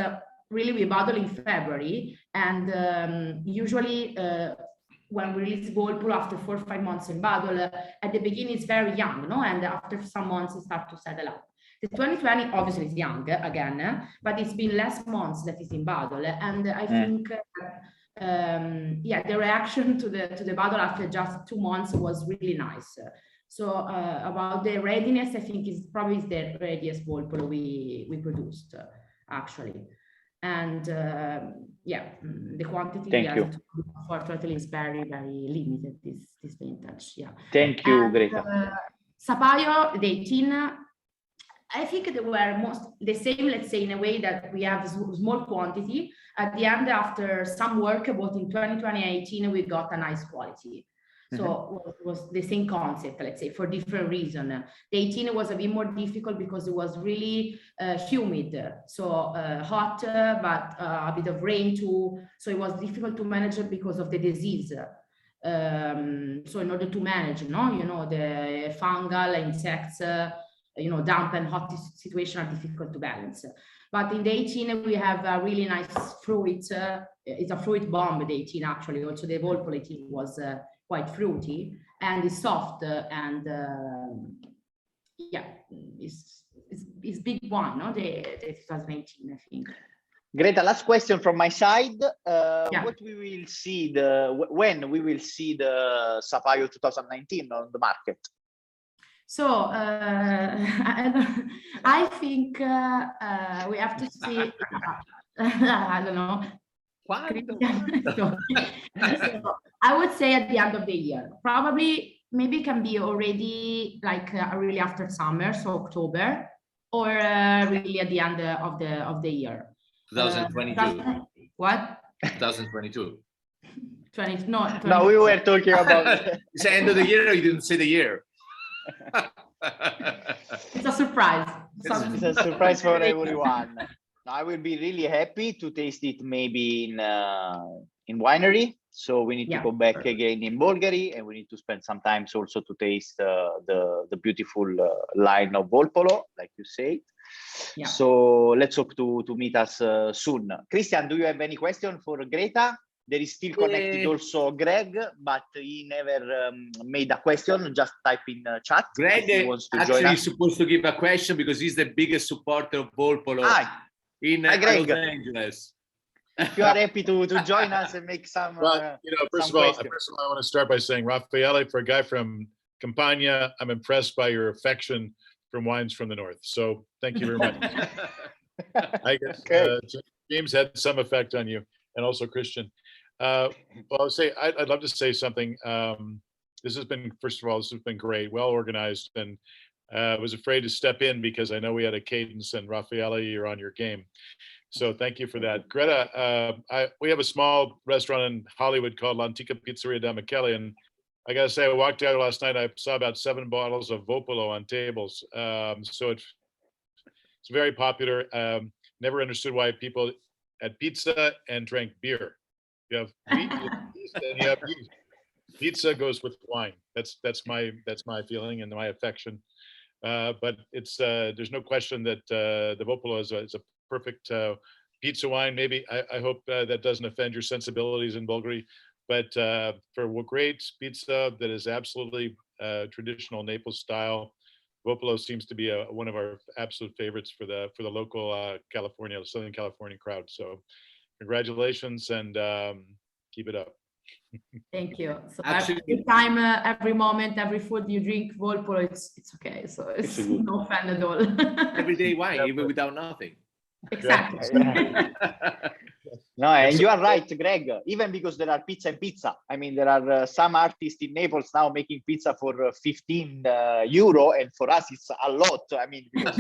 really we bottle in February, and usually when we release Volpolo after 4 or 5 months in bottle, at the beginning it's very young, no? And after some months it starts to settle up. The 2020 obviously is young again, but it's been less months that is in bottle, and I think. Yeah, the reaction to the bottle after just 2 months was really nice. So about the readiness, I think is probably the readiest Volpolo we produced actually. And yeah, the quantity unfortunately is very limited this vintage. Yeah. Thank you, Greta. Sapaio, the 18. I think they were most the same, let's say, in a way that we have small quantity. At the end, after some work, both in 2020 and 18, we got a nice quality. So it was the same concept, let's say, for different reasons. The 18 was a bit more difficult because it was really humid, so hot, but a bit of rain too. So it was difficult to manage it because of the disease. So in order to manage, you know, the fungal insects, you know, damp and hot situation are difficult to balance. But in the 18, we have a really nice fruit. It's a fruit bomb, the 18 actually. Also, the Volpolo 18 was quite fruity and it's soft and yeah, it's big wine, no? The 2018, I think. Greta, last question from my side. What we will see when we will see the Sapaio 2019 on the market? So I think we have to see. I don't know. So, I would say at the end of the year, probably maybe can be already like really after summer, so October, or really at the end of the year. 2022. What? 2022. No, we were talking about. It's the end of the year. Or you didn't say the year. It's a surprise. It's a surprise for everyone. I will be really happy to taste it maybe in winery. So we need to go back again in Bulgaria, and we need to spend some time also to taste the beautiful line of Volpolo, like you say. Yeah. So let's hope to meet us soon. Christian, do you have any question for Greta? There is still connected also Greg, but he never made a question. Just type in chat. Greg wants to actually join is supposed to give a question because he's the biggest supporter of Volpolo in Los Angeles. If you are happy to join us and make some. Well, you know, first of all, I want to start by saying, Raffaele, for a guy from Campania, I'm impressed by your affection from wines from the north. So thank you very much. I guess James had some effect on you, and also Christian. Well, I'll say I'd love to say something. This has been, first of all, this has been great, well organized, and I was afraid to step in because I know we had a cadence, and Raffaele, you're on your game. So thank you for that. Greta, we have a small restaurant in Hollywood called L'Antica Pizzeria da Michele, and I gotta say, I walked out last night, I saw about 7 bottles of Volpolo on tables. So it's very popular. never understood why people had pizza and drank beer. You have wheat, you have yeast, and you have yeast. Pizza goes with wine. That's my feeling and my affection. But it's there's no question that the Vopolo is a perfect pizza wine. Maybe I hope that doesn't offend your sensibilities in Bulgari, but for great pizza that is absolutely traditional Naples style, Vopolo seems to be one of our absolute favorites for the local Southern California crowd. So congratulations and keep it up. Thank you. So Actually, every time, every moment, every food you drink Volpolo, it's okay. So it's no fun at all. everyday wine, even without nothing. Exactly. No, and you are right, Greg. Even because there are pizza and pizza. I mean, there are some artists in Naples now making pizza for 15 euro, and for us it's a lot. I mean, because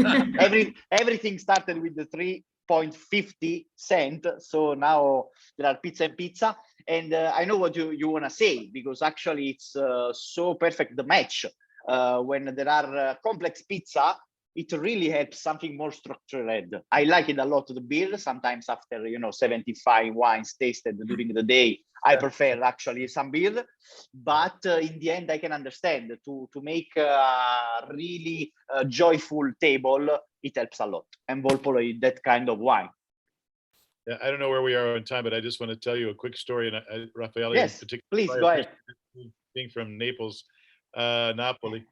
everything started with the 3.50 cent. So now there are pizza and pizza. And I know what you want to say, because actually it's so perfect, the match. When there are complex pizza, it really helps something more structured. I like it a lot, the beer. Sometimes after 75 wines tasted during the day, I prefer actually some beer. But in the end, I can understand to make a really joyful table, it helps a lot. And Volpolo is that kind of wine. Yeah, I don't know where we are on time, but I just want to tell you a quick story. And Raffaele, yes, please go ahead. Being from Naples, Napoli.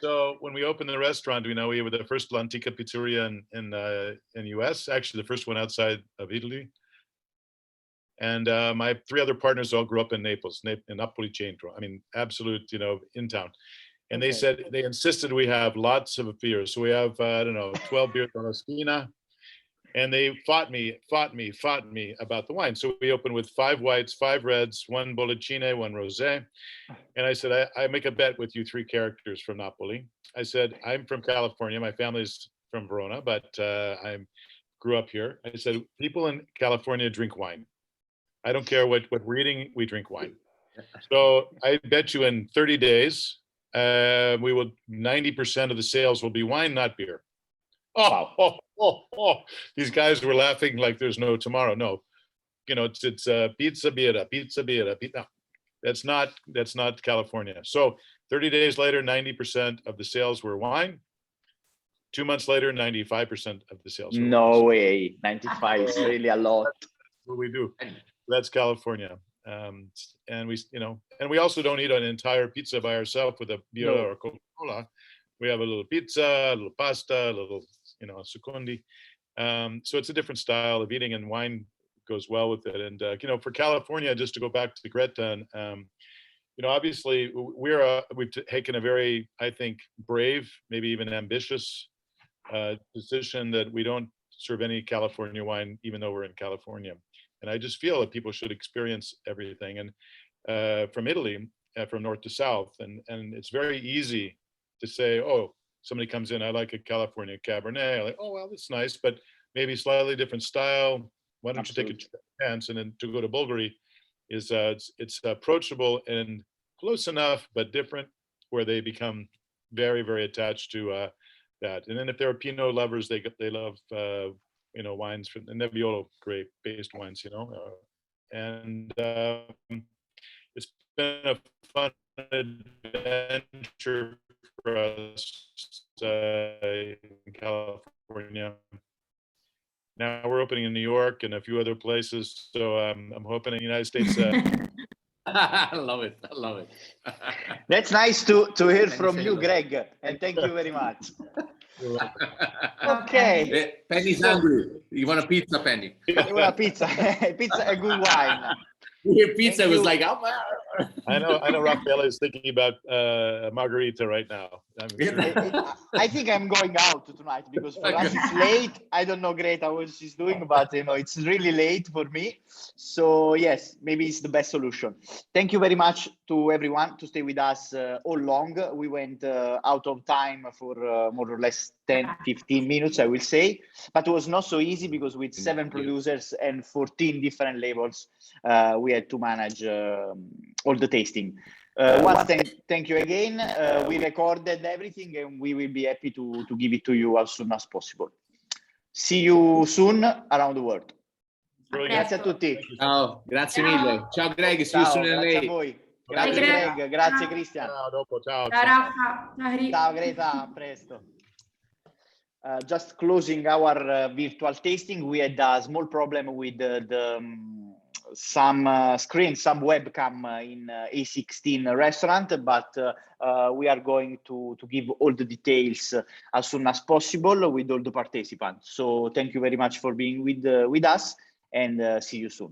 So when we opened the restaurant, we were the first L'Antica Pizzeria in US, actually the first one outside of Italy. And my 3 other partners all grew up in Naples, in Napoli Centro. I mean, absolute, in town. And they said, they insisted we have lots of beers. So we have, 12 beers on Rasina. And they fought me about the wine. So we opened with 5 whites, 5 reds, 1 Bollicine, 1 Rosé. And I said, I make a bet with you 3 characters from Napoli. I said, I'm from California. My family's from Verona, but I grew up here. I said, people in California drink wine. I don't care what we're eating, we drink wine. So I bet you in 30 days, 90% of the sales will be wine, not beer. Oh, these guys were laughing like there's no tomorrow. No, it's pizza birra, pizza birra. No, that's not California. So 30 days later, 90% of the sales were wine. 2 months later, 95% of the sales were no wine. way. 95 is really a lot. That's what we do. That's California. And we also don't eat an entire pizza by ourselves with a birra or Coca-Cola. We have a little pizza, a little pasta, a little, secondi. So it's a different style of eating, and wine goes well with it. And, for California, just to go back to Greta, obviously we've taken a very, I think, brave, maybe even ambitious position that we don't serve any California wine, even though we're in California. And I just feel that people should experience everything. And from Italy, from north to south, and it's very easy to say, oh, somebody comes in, I like a California Cabernet. Like, oh, well, that's nice, but maybe slightly different style. Why don't you take a chance? And then to go to Bulgari is it's approachable and close enough, but different, where they become very, very attached to that. And then if they're Pinot lovers, they love wines from the Nebbiolo grape-based wines, and it's been a fun adventure for us in California. Now we're opening in New York and a few other places, so I'm hoping in the United States. I love it. That's nice to hear from you, Greg, and thank you very much. Okay. Penny's hungry. You want a pizza, Penny? I want a pizza. Pizza, a good wine. Pizza was like, oh, I know Raffaele is thinking about margarita right now. I think I'm going out tonight, because for us it's late. I don't know, Greta, what she's doing, but it's really late for me. So yes, maybe it's the best solution. Thank you very much to everyone to stay with us all long. We went out of time for more or less 10-15 minutes, I will say, but it was not so easy, because with 7 producers and 14 different labels, we had to manage all the tasting. Once thank you again. We recorded everything, and we will be happy to give it to you as soon as possible. See you soon around the world. Grazie a tutti. Ciao, grazie mille. Ciao Greg, see you soon in Grazie a LA. voi. Grazie Greg, grazie Christian. Ciao, dopo, ciao. Ciao Raffa. Ciao Greta, a presto. Just closing our virtual tasting, we had a small problem with some screen, some webcam in A16 restaurant, but we are going to give all the details as soon as possible with all the participants. So thank you very much for being with us, and see you soon.